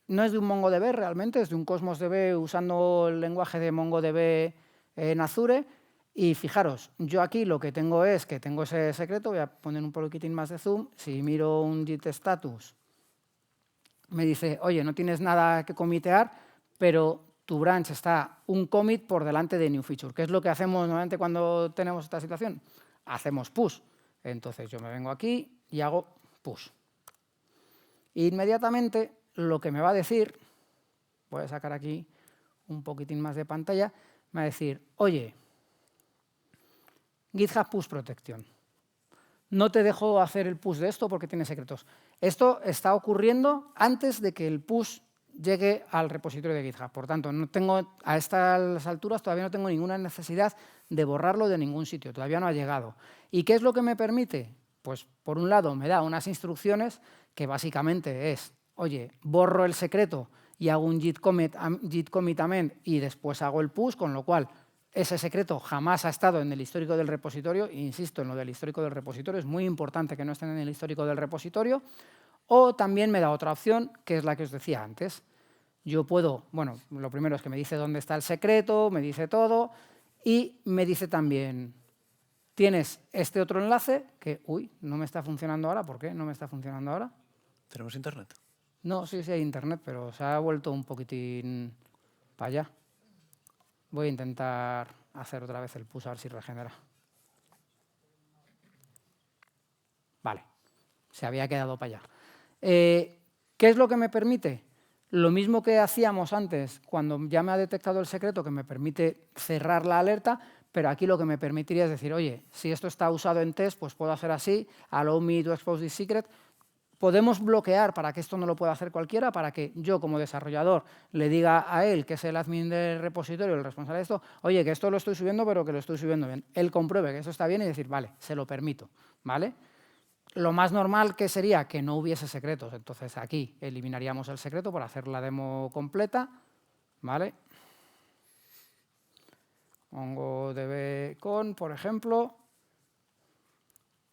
No es de un MongoDB realmente, es de un Cosmos DB usando el lenguaje de MongoDB en Azure. Y fijaros, yo aquí lo que tengo es que tengo ese secreto, voy a poner un poquitín más de zoom. Si miro un git status, me dice, oye, no tienes nada que comitear, pero tu branch está un commit por delante de new feature. ¿Qué es lo que hacemos normalmente cuando tenemos esta situación? Hacemos push. Entonces yo me vengo aquí y hago push. Inmediatamente lo que me va a decir, voy a sacar aquí un poquitín más de pantalla, me va a decir, oye, GitHub Push Protection, no te dejo hacer el push de esto porque tiene secretos. Esto está ocurriendo antes de que el push llegue al repositorio de GitHub. Por tanto, no tengo, a estas alturas todavía no tengo ninguna necesidad de borrarlo de ningún sitio, todavía no ha llegado. ¿Y qué es lo que me permite? Pues, por un lado, me da unas instrucciones que básicamente es, oye, borro el secreto y hago un git commit amend y después hago el push, con lo cual ese secreto jamás ha estado en el histórico del repositorio. Insisto en lo del histórico del repositorio, es muy importante que no estén en el histórico del repositorio. O también me da otra opción, que es la que os decía antes. Yo puedo, bueno, lo primero es que me dice dónde está el secreto, me dice todo, y me dice también, tienes este otro enlace que, uy, no me está funcionando ahora. ¿Por qué no me está funcionando ahora? ¿Tenemos internet? No, sí hay internet, pero se ha vuelto un poquitín para allá. Voy a intentar hacer otra vez el push a ver si regenera. Vale, se había quedado para allá. ¿Qué es lo que me permite? Lo mismo que hacíamos antes, cuando ya me ha detectado el secreto, que me permite cerrar la alerta, pero aquí lo que me permitiría es decir, oye, si esto está usado en test, pues puedo hacer así, allow me to expose this secret. Podemos bloquear para que esto no lo pueda hacer cualquiera, para que yo como desarrollador le diga a él, que es el admin del repositorio, el responsable de esto, oye, que esto lo estoy subiendo, pero que lo estoy subiendo bien. Él compruebe que eso está bien y decir, vale, se lo permito, ¿vale? Lo más normal que sería que no hubiese secretos. Entonces aquí eliminaríamos el secreto para hacer la demo completa, ¿vale? MongoDB con, por ejemplo.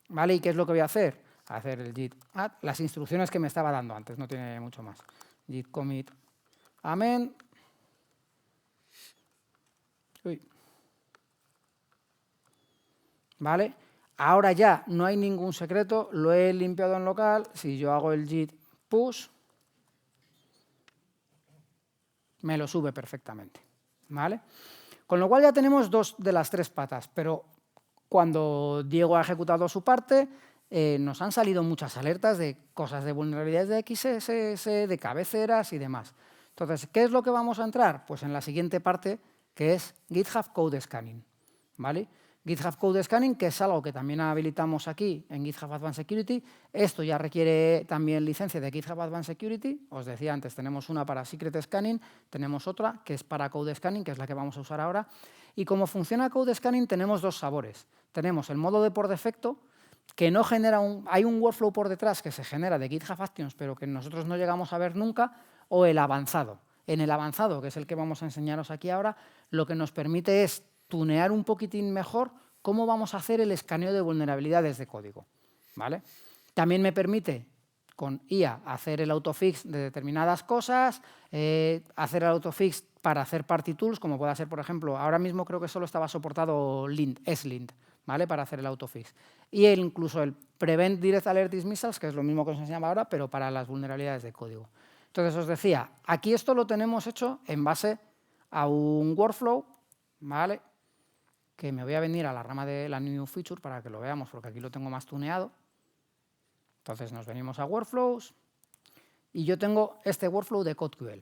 ¿Vale? ¿Y qué es lo que voy a hacer? Hacer el git add, las instrucciones que me estaba dando antes, no tiene mucho más. Git commit amend. Uy. ¿Vale? Ahora ya no hay ningún secreto, lo he limpiado en local. Si yo hago el git push, me lo sube perfectamente, ¿vale? Con lo cual ya tenemos dos de las tres patas, pero cuando Diego ha ejecutado su parte, nos han salido muchas alertas de cosas de vulnerabilidades de XSS, de cabeceras y demás. Entonces, ¿qué es lo que vamos a entrar? Pues en la siguiente parte, que es GitHub Code Scanning, ¿vale? GitHub Code Scanning, que es algo que también habilitamos aquí en GitHub Advanced Security. Esto ya requiere también licencia de GitHub Advanced Security. Os decía antes, tenemos una para Secret Scanning, tenemos otra que es para Code Scanning, que es la que vamos a usar ahora. Y como funciona Code Scanning, tenemos dos sabores. Tenemos el modo de por defecto, que no genera hay un workflow por detrás que se genera de GitHub Actions, pero que nosotros no llegamos a ver nunca, o el avanzado. En el avanzado, que es el que vamos a enseñaros aquí ahora, lo que nos permite es tunear un poquitín mejor cómo vamos a hacer el escaneo de vulnerabilidades de código, ¿vale? También me permite, con IA, hacer el autofix de determinadas cosas, hacer el autofix para hacer party tools, como puede ser, por ejemplo, ahora mismo creo que solo estaba soportado SLint, ¿vale? Para hacer el autofix. Y incluso el Prevent Direct Alert Dismissals, que es lo mismo que os enseñaba ahora, pero para las vulnerabilidades de código. Entonces, os decía, aquí esto lo tenemos hecho en base a un workflow, ¿vale? Que me voy a venir a la rama de la New Feature para que lo veamos, porque aquí lo tengo más tuneado. Entonces nos venimos a Workflows y yo tengo este workflow de CodeQL.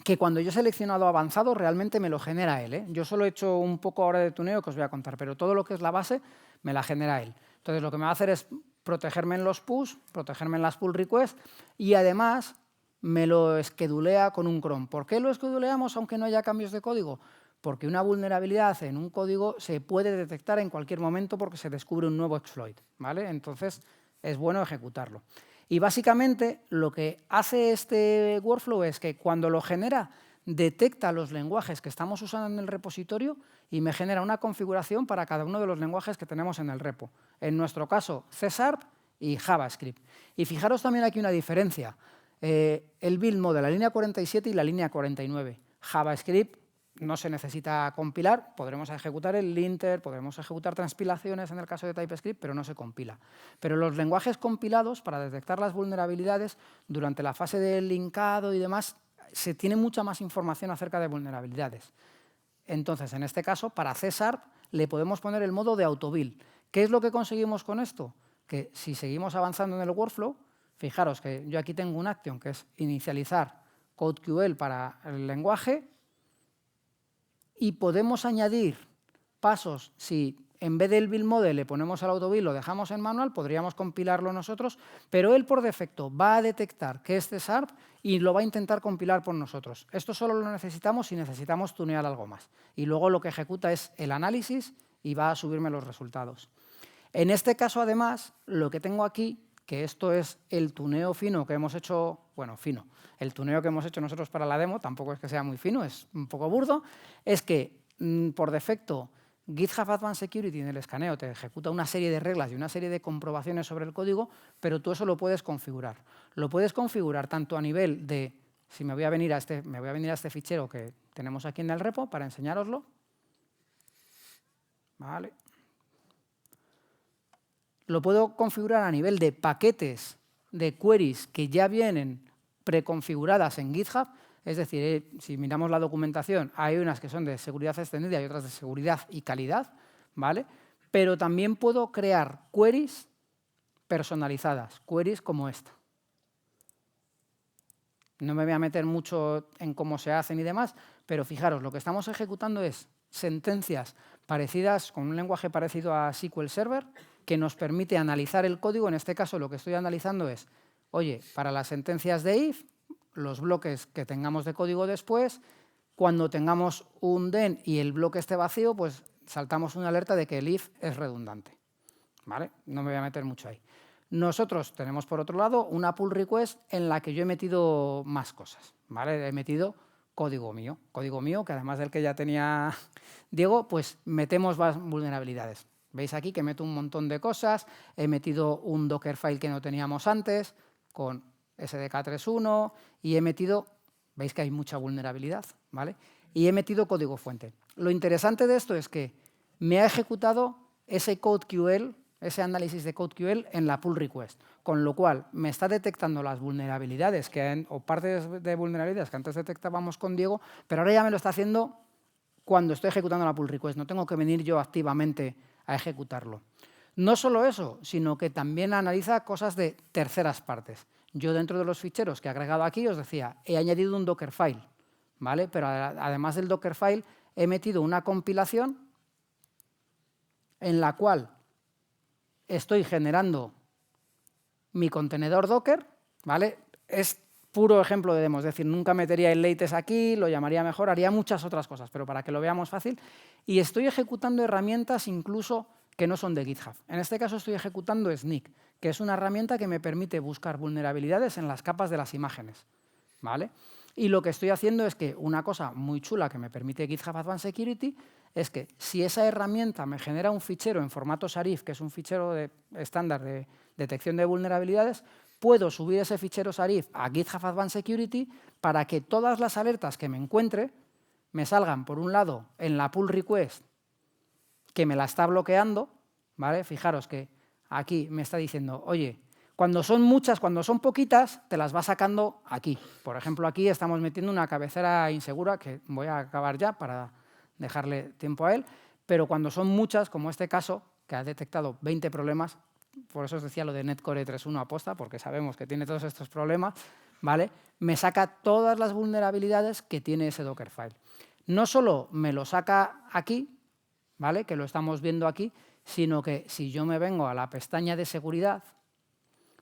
que cuando yo he seleccionado avanzado realmente me lo genera él, ¿eh? Yo solo he hecho un poco ahora de tuneo que os voy a contar, pero todo lo que es la base me la genera él. Entonces lo que me va a hacer es protegerme en los push, protegerme en las pull requests y además me lo esquedulea con un cron. ¿Por qué lo esqueduleamos aunque no haya cambios de código? Porque una vulnerabilidad en un código se puede detectar en cualquier momento porque se descubre un nuevo exploit, ¿vale? Entonces es bueno ejecutarlo. Y básicamente lo que hace este workflow es que cuando lo genera, detecta los lenguajes que estamos usando en el repositorio y me genera una configuración para cada uno de los lenguajes que tenemos en el repo. En nuestro caso, C# y JavaScript. Y fijaros también aquí una diferencia. El build mode, la línea 47 y la línea 49. JavaScript no se necesita compilar, podremos ejecutar el linter, podremos ejecutar transpilaciones en el caso de TypeScript, pero no se compila. Pero los lenguajes compilados, para detectar las vulnerabilidades, durante la fase del linkado y demás, se tiene mucha más información acerca de vulnerabilidades. Entonces, en este caso, para C# le podemos poner el modo de autobuild. ¿Qué es lo que conseguimos con esto? Que si seguimos avanzando en el workflow, fijaros que yo aquí tengo un action que es inicializar CodeQL para el lenguaje, y podemos añadir pasos. Si en vez del build mode le ponemos al autobuild, lo dejamos en manual, podríamos compilarlo nosotros, pero él por defecto va a detectar que es C# y lo va a intentar compilar por nosotros. Esto solo lo necesitamos si necesitamos tunear algo más. Y luego lo que ejecuta es el análisis y va a subirme los resultados. En este caso, además, lo que tengo aquí, que esto es el tuneo fino que hemos hecho, bueno, fino, el tuneo que hemos hecho nosotros para la demo, tampoco es que sea muy fino, es un poco burdo, es que por defecto GitHub Advanced Security en el escaneo te ejecuta una serie de reglas y una serie de comprobaciones sobre el código, pero tú eso lo puedes configurar. Lo puedes configurar tanto a nivel de, si me voy a venir a este fichero que tenemos aquí en el repo para enseñároslo. Vale. Lo puedo configurar a nivel de paquetes de queries que ya vienen preconfiguradas en GitHub. Es decir, si miramos la documentación, hay unas que son de seguridad extendida y otras de seguridad y calidad, ¿vale? Pero también puedo crear queries personalizadas, queries como esta. No me voy a meter mucho en cómo se hacen y demás, pero fijaros, lo que estamos ejecutando es sentencias parecidas, con un lenguaje parecido a SQL Server, que nos permite analizar el código. En este caso, lo que estoy analizando es, oye, para las sentencias de if, los bloques que tengamos de código después, cuando tengamos un den y el bloque esté vacío, pues saltamos una alerta de que el if es redundante. ¿Vale? No me voy a meter mucho ahí. Nosotros tenemos, por otro lado, una pull request en la que yo he metido más cosas. ¿Vale? He metido código mío, que además del que ya tenía Diego, pues metemos más vulnerabilidades. Veis aquí que meto un montón de cosas, he metido un Dockerfile que no teníamos antes, con SDK3.1, y he metido, veis que hay mucha vulnerabilidad, ¿vale? Y he metido código fuente. Lo interesante de esto es que me ha ejecutado ese CodeQL, ese análisis de CodeQL en la pull request, con lo cual me está detectando las vulnerabilidades o partes de vulnerabilidades que antes detectábamos con Diego, pero ahora ya me lo está haciendo cuando estoy ejecutando la pull request. No tengo que venir yo activamente a ejecutarlo. No solo eso, sino que también analiza cosas de terceras partes. Yo dentro de los ficheros que he agregado aquí os decía, he añadido un Dockerfile, ¿vale? Pero además del Dockerfile he metido una compilación en la cual estoy generando mi contenedor Docker, ¿vale? Es puro ejemplo de demo, es decir, nunca metería el latest aquí, lo llamaría mejor, haría muchas otras cosas, pero para que lo veamos fácil. Y estoy ejecutando herramientas incluso que no son de GitHub. En este caso estoy ejecutando Snyk, que es una herramienta que me permite buscar vulnerabilidades en las capas de las imágenes, ¿vale? Y lo que estoy haciendo es que una cosa muy chula que me permite GitHub Advanced Security es que si esa herramienta me genera un fichero en formato Sarif, que es un fichero estándar de detección de vulnerabilidades, puedo subir ese fichero Sarif a GitHub Advanced Security para que todas las alertas que me encuentre me salgan, por un lado, en la pull request que me la está bloqueando, ¿vale? Fijaros que aquí me está diciendo, oye, cuando son muchas, cuando son poquitas, te las va sacando aquí. Por ejemplo, aquí estamos metiendo una cabecera insegura, que voy a acabar ya para dejarle tiempo a él, pero cuando son muchas, como este caso, que ha detectado 20 problemas, por eso os decía lo de Netcore 3.1 aposta, porque sabemos que tiene todos estos problemas, ¿vale? Me saca todas las vulnerabilidades que tiene ese Dockerfile. No solo me lo saca aquí, ¿vale? Que lo estamos viendo aquí, sino que si yo me vengo a la pestaña de seguridad,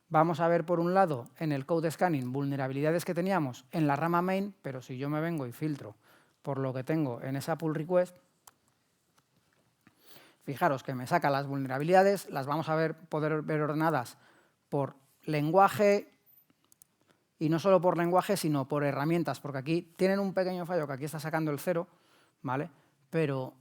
vamos a ver por un lado en el code scanning vulnerabilidades que teníamos en la rama main, pero si yo me vengo y filtro por lo que tengo en esa pull request, fijaros que me saca las vulnerabilidades, las vamos a poder ver ordenadas por lenguaje, y no solo por lenguaje, sino por herramientas, porque aquí tienen un pequeño fallo, que aquí está sacando el 0, ¿vale? Pero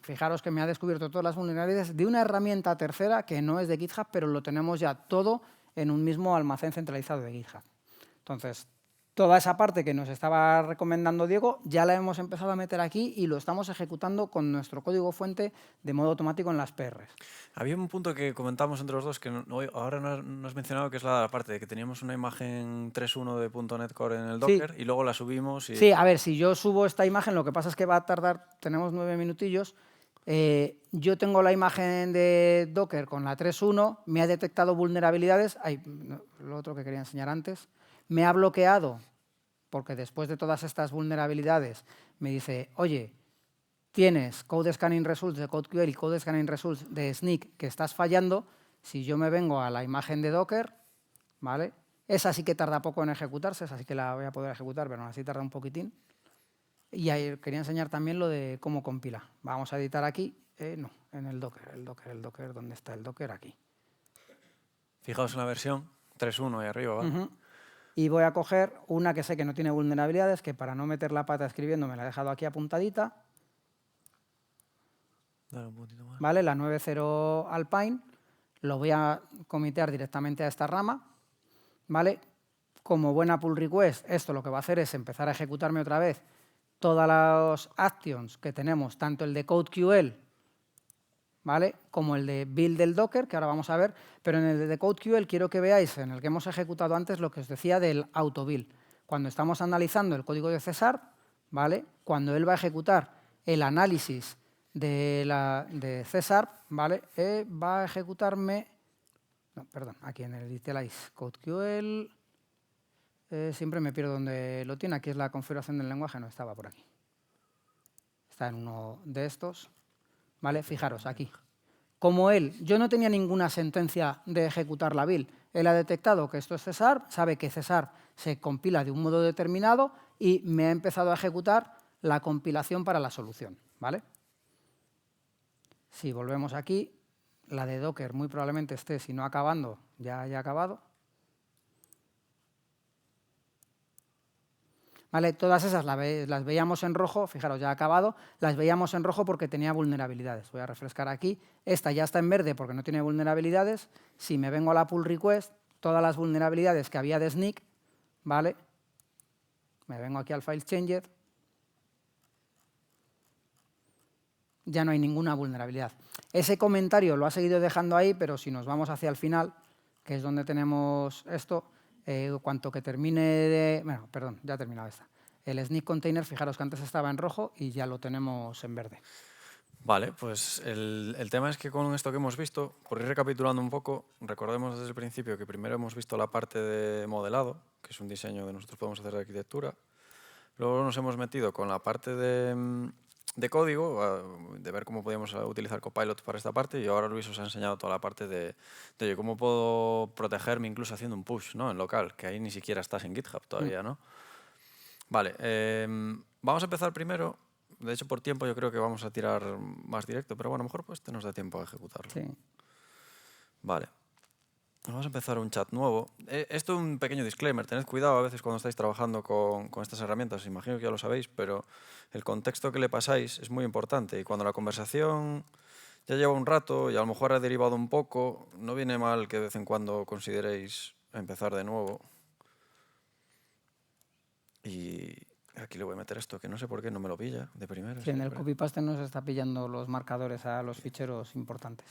fijaros que me ha descubierto todas las vulnerabilidades de una herramienta tercera que no es de GitHub, pero lo tenemos ya todo en un mismo almacén centralizado de GitHub. Entonces, toda esa parte que nos estaba recomendando Diego ya la hemos empezado a meter aquí y lo estamos ejecutando con nuestro código fuente de modo automático en las PRs. Había un punto que comentamos entre los dos que ahora no has mencionado, que es la parte de que teníamos una imagen 3.1 de .NET Core en el Docker y luego la subimos. Sí, a ver, si yo subo esta imagen, lo que pasa es que va a tardar, tenemos 9 minutillos. Yo tengo la imagen de Docker con la 3.1, me ha detectado vulnerabilidades. Lo otro que quería enseñar antes. Me ha bloqueado, porque después de todas estas vulnerabilidades me dice, oye, tienes Code Scanning Results de CodeQL y Code Scanning Results de Snyk que estás fallando. Si yo me vengo a la imagen de Docker, ¿vale? Esa sí que tarda poco en ejecutarse, esa sí que la voy a poder ejecutar, pero aún así tarda un poquitín. Y ahí quería enseñar también lo de cómo compila. Vamos a editar aquí, no, en el Docker, ¿dónde está el Docker? Aquí. Fijaos en la versión 3.1 ahí arriba, ¿vale? Y voy a coger una que sé que no tiene vulnerabilidades, que para no meter la pata escribiendo me la he dejado aquí apuntadita. Dale un puntito más. ¿Vale? La 9.0 Alpine. Lo voy a comitear directamente a esta rama. ¿Vale? Como buena pull request, esto lo que va a hacer es empezar a ejecutarme otra vez todas las actions que tenemos, tanto el de CodeQL, ¿vale? Como el de build del Docker, que ahora vamos a ver, pero en el de CodeQL quiero que veáis, en el que hemos ejecutado antes, lo que os decía del auto-build. Cuando estamos analizando el código de César, ¿vale? Cuando él va a ejecutar el análisis de César, ¿vale? Va a ejecutarme... No, perdón, aquí en el Detailize CodeQL... siempre me pierdo donde lo tiene. Aquí es la configuración del lenguaje, no estaba por aquí. Está en uno de estos. ¿Vale? Fijaros, aquí. Como yo no tenía ninguna sentencia de ejecutar la build. Él ha detectado que esto es César, sabe que César se compila de un modo determinado y me ha empezado a ejecutar la compilación para la solución. ¿Vale? Si volvemos aquí, la de Docker muy probablemente esté, si no acabando, ya haya acabado. ¿Vale? Todas esas las veíamos en rojo, fijaros, ya ha acabado, las veíamos en rojo porque tenía vulnerabilidades. Voy a refrescar aquí. Esta ya está en verde porque no tiene vulnerabilidades. Si me vengo a la pull request, todas las vulnerabilidades que había de Snyk, ¿vale? Me vengo aquí al file changer. Ya no hay ninguna vulnerabilidad. Ese comentario lo ha seguido dejando ahí, pero si nos vamos hacia el final, que es donde tenemos esto, cuanto que termine de... Bueno, perdón, ya ha terminado esta. El Snyk container, fijaros que antes estaba en rojo y ya lo tenemos en verde. Vale, pues el tema es que con esto que hemos visto, por ir recapitulando un poco, recordemos desde el principio que primero hemos visto la parte de modelado, que es un diseño que nosotros podemos hacer de arquitectura. Luego nos hemos metido con la parte de código, de ver cómo podíamos utilizar Copilot para esta parte, y ahora Luis os ha enseñado toda la parte de oye, cómo puedo protegerme incluso haciendo un push, ¿no? En local, que ahí ni siquiera estás en GitHub todavía, ¿no? Vale, vamos a empezar primero. De hecho, por tiempo yo creo que vamos a tirar más directo, pero bueno, a lo mejor pues te nos da tiempo a ejecutarlo. Sí. Vale. Vamos a empezar un chat nuevo. Esto es un pequeño disclaimer. Tened cuidado a veces cuando estáis trabajando con estas herramientas. Imagino que ya lo sabéis, pero el contexto que le pasáis es muy importante. Y cuando la conversación ya lleva un rato y a lo mejor ha derivado un poco, no viene mal que de vez en cuando consideréis empezar de nuevo. Y aquí le voy a meter esto, que no sé por qué no me lo pilla de primera. Sí, en el copy-paste nos está pillando los marcadores a los ficheros importantes.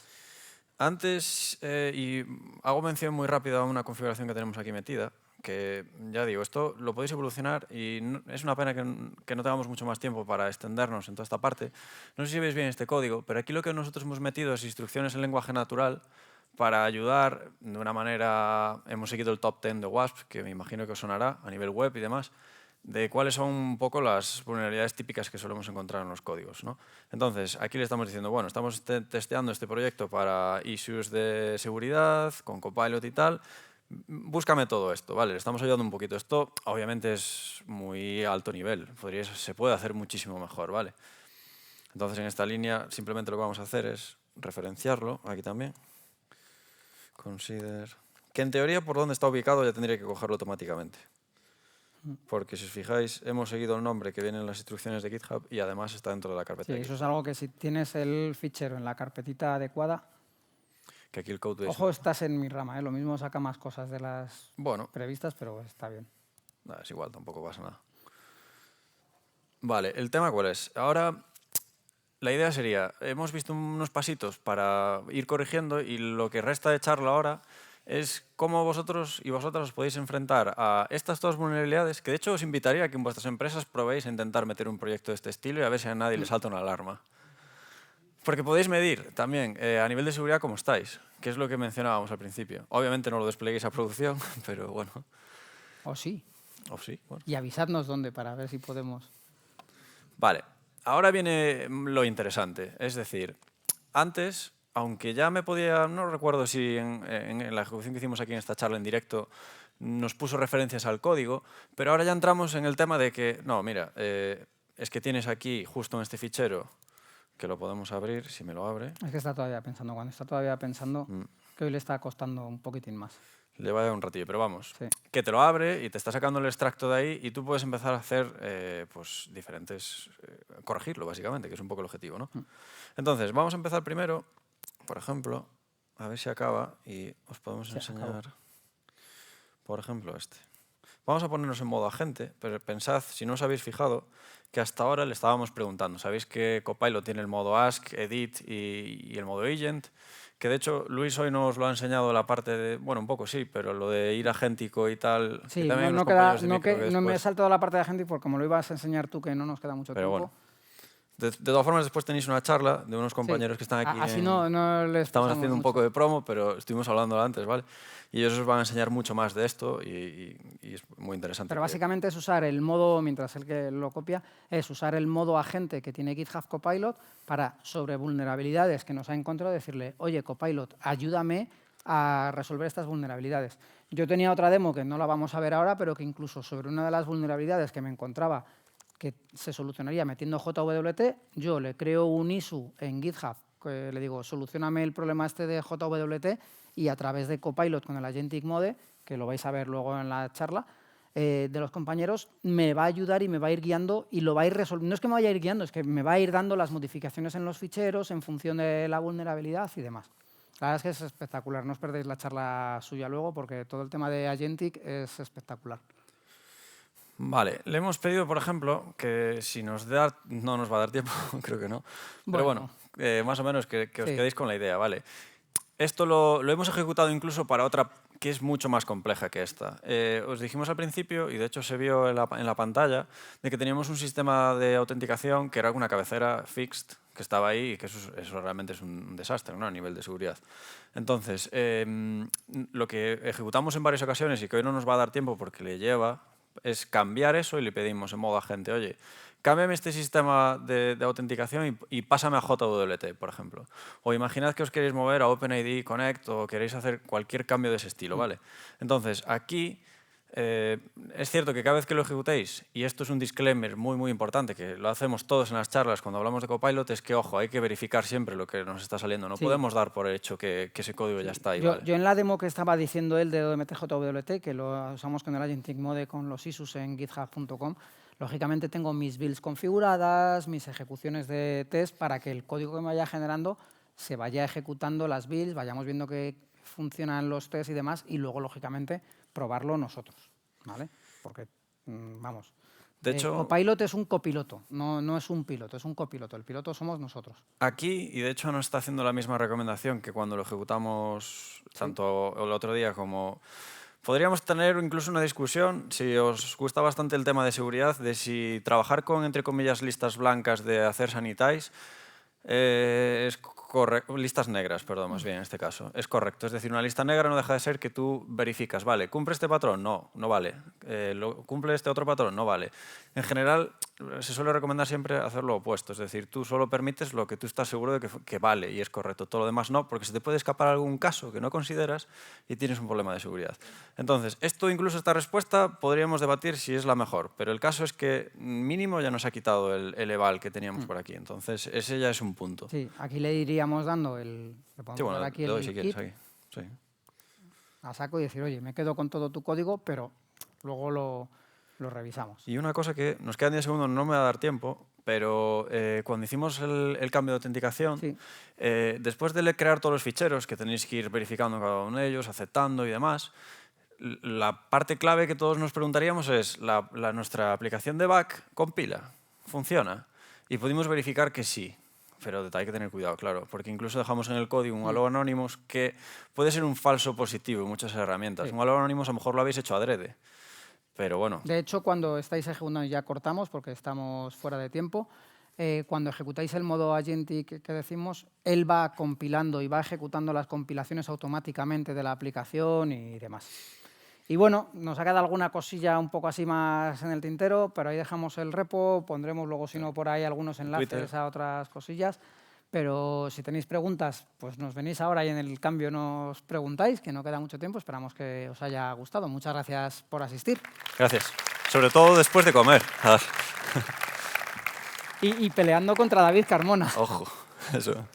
Antes, y hago mención muy rápida a una configuración que tenemos aquí metida, que ya digo, esto lo podéis evolucionar y es una pena que no tengamos mucho más tiempo para extendernos en toda esta parte. No sé si veis bien este código, pero aquí lo que nosotros hemos metido es instrucciones en lenguaje natural para ayudar de una manera. Hemos seguido el top 10 de WASP, que me imagino que os sonará a nivel web y demás, de cuáles son un poco las vulnerabilidades típicas que solemos encontrar en los códigos, ¿no? Entonces, aquí le estamos diciendo, bueno, estamos testeando este proyecto para issues de seguridad, con Copilot y tal. Búscame todo esto, ¿vale? Le estamos ayudando un poquito. Esto, obviamente, es muy alto nivel. Se puede hacer muchísimo mejor, ¿vale? Entonces, en esta línea, simplemente lo que vamos a hacer es referenciarlo, aquí también. Consider. Que en teoría, por dónde está ubicado, ya tendría que cogerlo automáticamente. Porque si os fijáis, hemos seguido el nombre que viene en las instrucciones de GitHub y además está dentro de la carpeta Sí, de eso es GitHub. algo que si tienes el fichero en la carpetita adecuada, Que aquí el code base. ojo, estás en mi rama, ¿eh? Lo mismo saca más cosas de las Bueno, previstas, pero está bien. nada, es igual, tampoco pasa nada. Vale, ¿el tema cuál es? Ahora, la idea sería, hemos visto unos pasitos para ir corrigiendo y lo que resta de charla ahora es cómo vosotros y vosotras os podéis enfrentar a estas dos vulnerabilidades, que de hecho os invitaría a que en vuestras empresas probéis a intentar meter un proyecto de este estilo y a ver si a nadie le salta una alarma. Porque podéis medir también a nivel de seguridad cómo estáis, que es lo que mencionábamos al principio. Obviamente no lo despleguéis a producción, pero bueno, O sí. o sí, bueno. Y avisadnos dónde para ver si podemos. Vale, ahora viene lo interesante. Es decir, antes, aunque ya me podía, no recuerdo si en la ejecución que hicimos aquí en esta charla en directo nos puso referencias al código, pero ahora ya entramos en el tema de que, no, mira, es que tienes aquí justo en este fichero, que lo podemos abrir, si me lo abre. Es que está todavía pensando. Cuando está todavía pensando, que hoy le está costando un poquitín más. Le va a dar un ratillo, pero vamos, Sí. que te lo abre y te está sacando el extracto de ahí y tú puedes empezar a hacer pues diferentes, corregirlo básicamente, que es un poco el objetivo, ¿no? Mm. Entonces, vamos a empezar primero, por ejemplo, a ver si acaba y os podemos Sí, enseñar, acabó. por ejemplo, este. Vamos a ponernos en modo agente, pero pensad, si no os habéis fijado, que hasta ahora le estábamos preguntando. Sabéis que Copilot tiene el modo Ask, Edit y el modo Agent, que de hecho Luis hoy nos lo ha enseñado la parte de, bueno, un poco sí, pero lo de ir agéntico y tal, que Sí, también no, hay unos no, queda, compañeros de no, micro que no me he después. saltado la parte de gente porque como lo ibas a enseñar tú, que no nos queda mucho Pero tiempo. bueno. De todas formas, después tenéis una charla de unos Sí, compañeros que están aquí así no les Estamos pasamos haciendo un mucho. poco de promo, pero estuvimos hablando antes, ¿vale? Y ellos os van a enseñar mucho más de esto y es muy interesante. Pero básicamente es usar el modo, mientras el que lo copia, es usar el modo agente que tiene GitHub Copilot para, sobre vulnerabilidades que nos ha encontrado, decirle, oye, Copilot, ayúdame a resolver estas vulnerabilidades. Yo tenía otra demo que no la vamos a ver ahora, pero que incluso sobre una de las vulnerabilidades que me encontraba que se solucionaría metiendo JWT, yo le creo un issue en GitHub, que le digo, solucioname el problema este de JWT y a través de Copilot con el Agentic Mode, que lo vais a ver luego en la charla, de los compañeros, me va a ayudar y me va a ir guiando y lo va a ir resolviendo. No es que me vaya a ir guiando, es que me va a ir dando las modificaciones en los ficheros en función de la vulnerabilidad y demás. La verdad es que es espectacular, no os perdéis la charla suya luego porque todo el tema de Agentic es espectacular. Vale, le hemos pedido, por ejemplo, que si nos da, no nos va a dar tiempo, creo que no, pero bueno, más o menos que os Sí. quedéis con la idea, ¿vale? Esto lo hemos ejecutado incluso para otra que es mucho más compleja que esta. Os dijimos al principio, y de hecho se vio en la pantalla, de que teníamos un sistema de autenticación que era una cabecera fixed que estaba ahí y que eso realmente es un desastre, ¿no? A nivel de seguridad. Entonces, lo que ejecutamos en varias ocasiones y que hoy no nos va a dar tiempo porque le lleva es cambiar eso y le pedimos en modo agente, oye, cámbiame este sistema de autenticación y pásame a JWT, por ejemplo. O imaginad que os queréis mover a OpenID Connect o queréis hacer cualquier cambio de ese estilo, ¿vale? Entonces, aquí es cierto que cada vez que lo ejecutéis, y esto es un disclaimer muy, muy importante, que lo hacemos todos en las charlas cuando hablamos de Copilot, es que, ojo, hay que verificar siempre lo que nos está saliendo. No podemos dar por hecho que ese código ya está ahí, ¿vale? Yo en la demo que estaba diciendo él de meter JWT, que lo usamos con el Agentic Mode con los issues en github.com, lógicamente tengo mis builds configuradas, mis ejecuciones de test para que el código que me vaya generando se vaya ejecutando las builds, vayamos viendo que funcionan los tests y demás, y luego, lógicamente, probarlo nosotros, ¿vale? Porque, vamos, De hecho, Copilot es un copiloto, no es un piloto, es un copiloto. El piloto somos nosotros. aquí, y de hecho nos está haciendo la misma recomendación que cuando lo ejecutamos tanto el otro día como Podríamos tener incluso una discusión, si os gusta bastante el tema de seguridad, de si trabajar con, entre comillas, listas blancas de hacer sanitize es correcto, listas negras, perdón, más bien en este caso. Es correcto, es decir, una lista negra no deja de ser que tú verificas, vale, ¿cumple este patrón? No, no vale. ¿Cumple este otro patrón? No vale. En general, se suele recomendar siempre hacer lo opuesto, es decir, tú solo permites lo que tú estás seguro de que vale y es correcto, todo lo demás no, porque se te puede escapar algún caso que no consideras y tienes un problema de seguridad. Entonces, incluso esta respuesta podríamos debatir si es la mejor, pero el caso es que mínimo ya nos ha quitado el eval que teníamos por aquí, entonces ese ya es un punto. Sí, aquí le iríamos dando le podemos Sí, bueno, dar aquí le doy el si quieres kit aquí. Sí. a saco y decir, oye, me quedo con todo tu código, pero luego lo revisamos. Y una cosa que nos quedan 10 segundos, no me va a dar tiempo, pero cuando hicimos el cambio de autenticación, Sí. después de crear todos los ficheros, que tenéis que ir verificando cada uno de ellos, aceptando y demás, la parte clave que todos nos preguntaríamos es, ¿nuestra aplicación de back compila? ¿Funciona? Y pudimos verificar que sí. Pero hay que tener cuidado, claro, porque incluso dejamos en el código un allo anonymous que puede ser un falso positivo en muchas herramientas. Sí. Un allo anonymous a lo mejor lo habéis hecho adrede, pero bueno. De hecho, cuando estáis ejecutando, ya cortamos porque estamos fuera de tiempo, cuando ejecutáis el modo agentic que decimos, él va compilando y va ejecutando las compilaciones automáticamente de la aplicación y demás. Y bueno, nos ha quedado alguna cosilla un poco así más en el tintero, pero ahí dejamos el repo, pondremos luego, si no, por ahí algunos enlaces Twitter. a otras cosillas. Pero si tenéis preguntas, pues nos venís ahora y en el cambio nos preguntáis, que no queda mucho tiempo. Esperamos que os haya gustado. Muchas gracias por asistir. Gracias. Sobre todo después de comer. Y peleando contra David Carmona. Ojo, eso.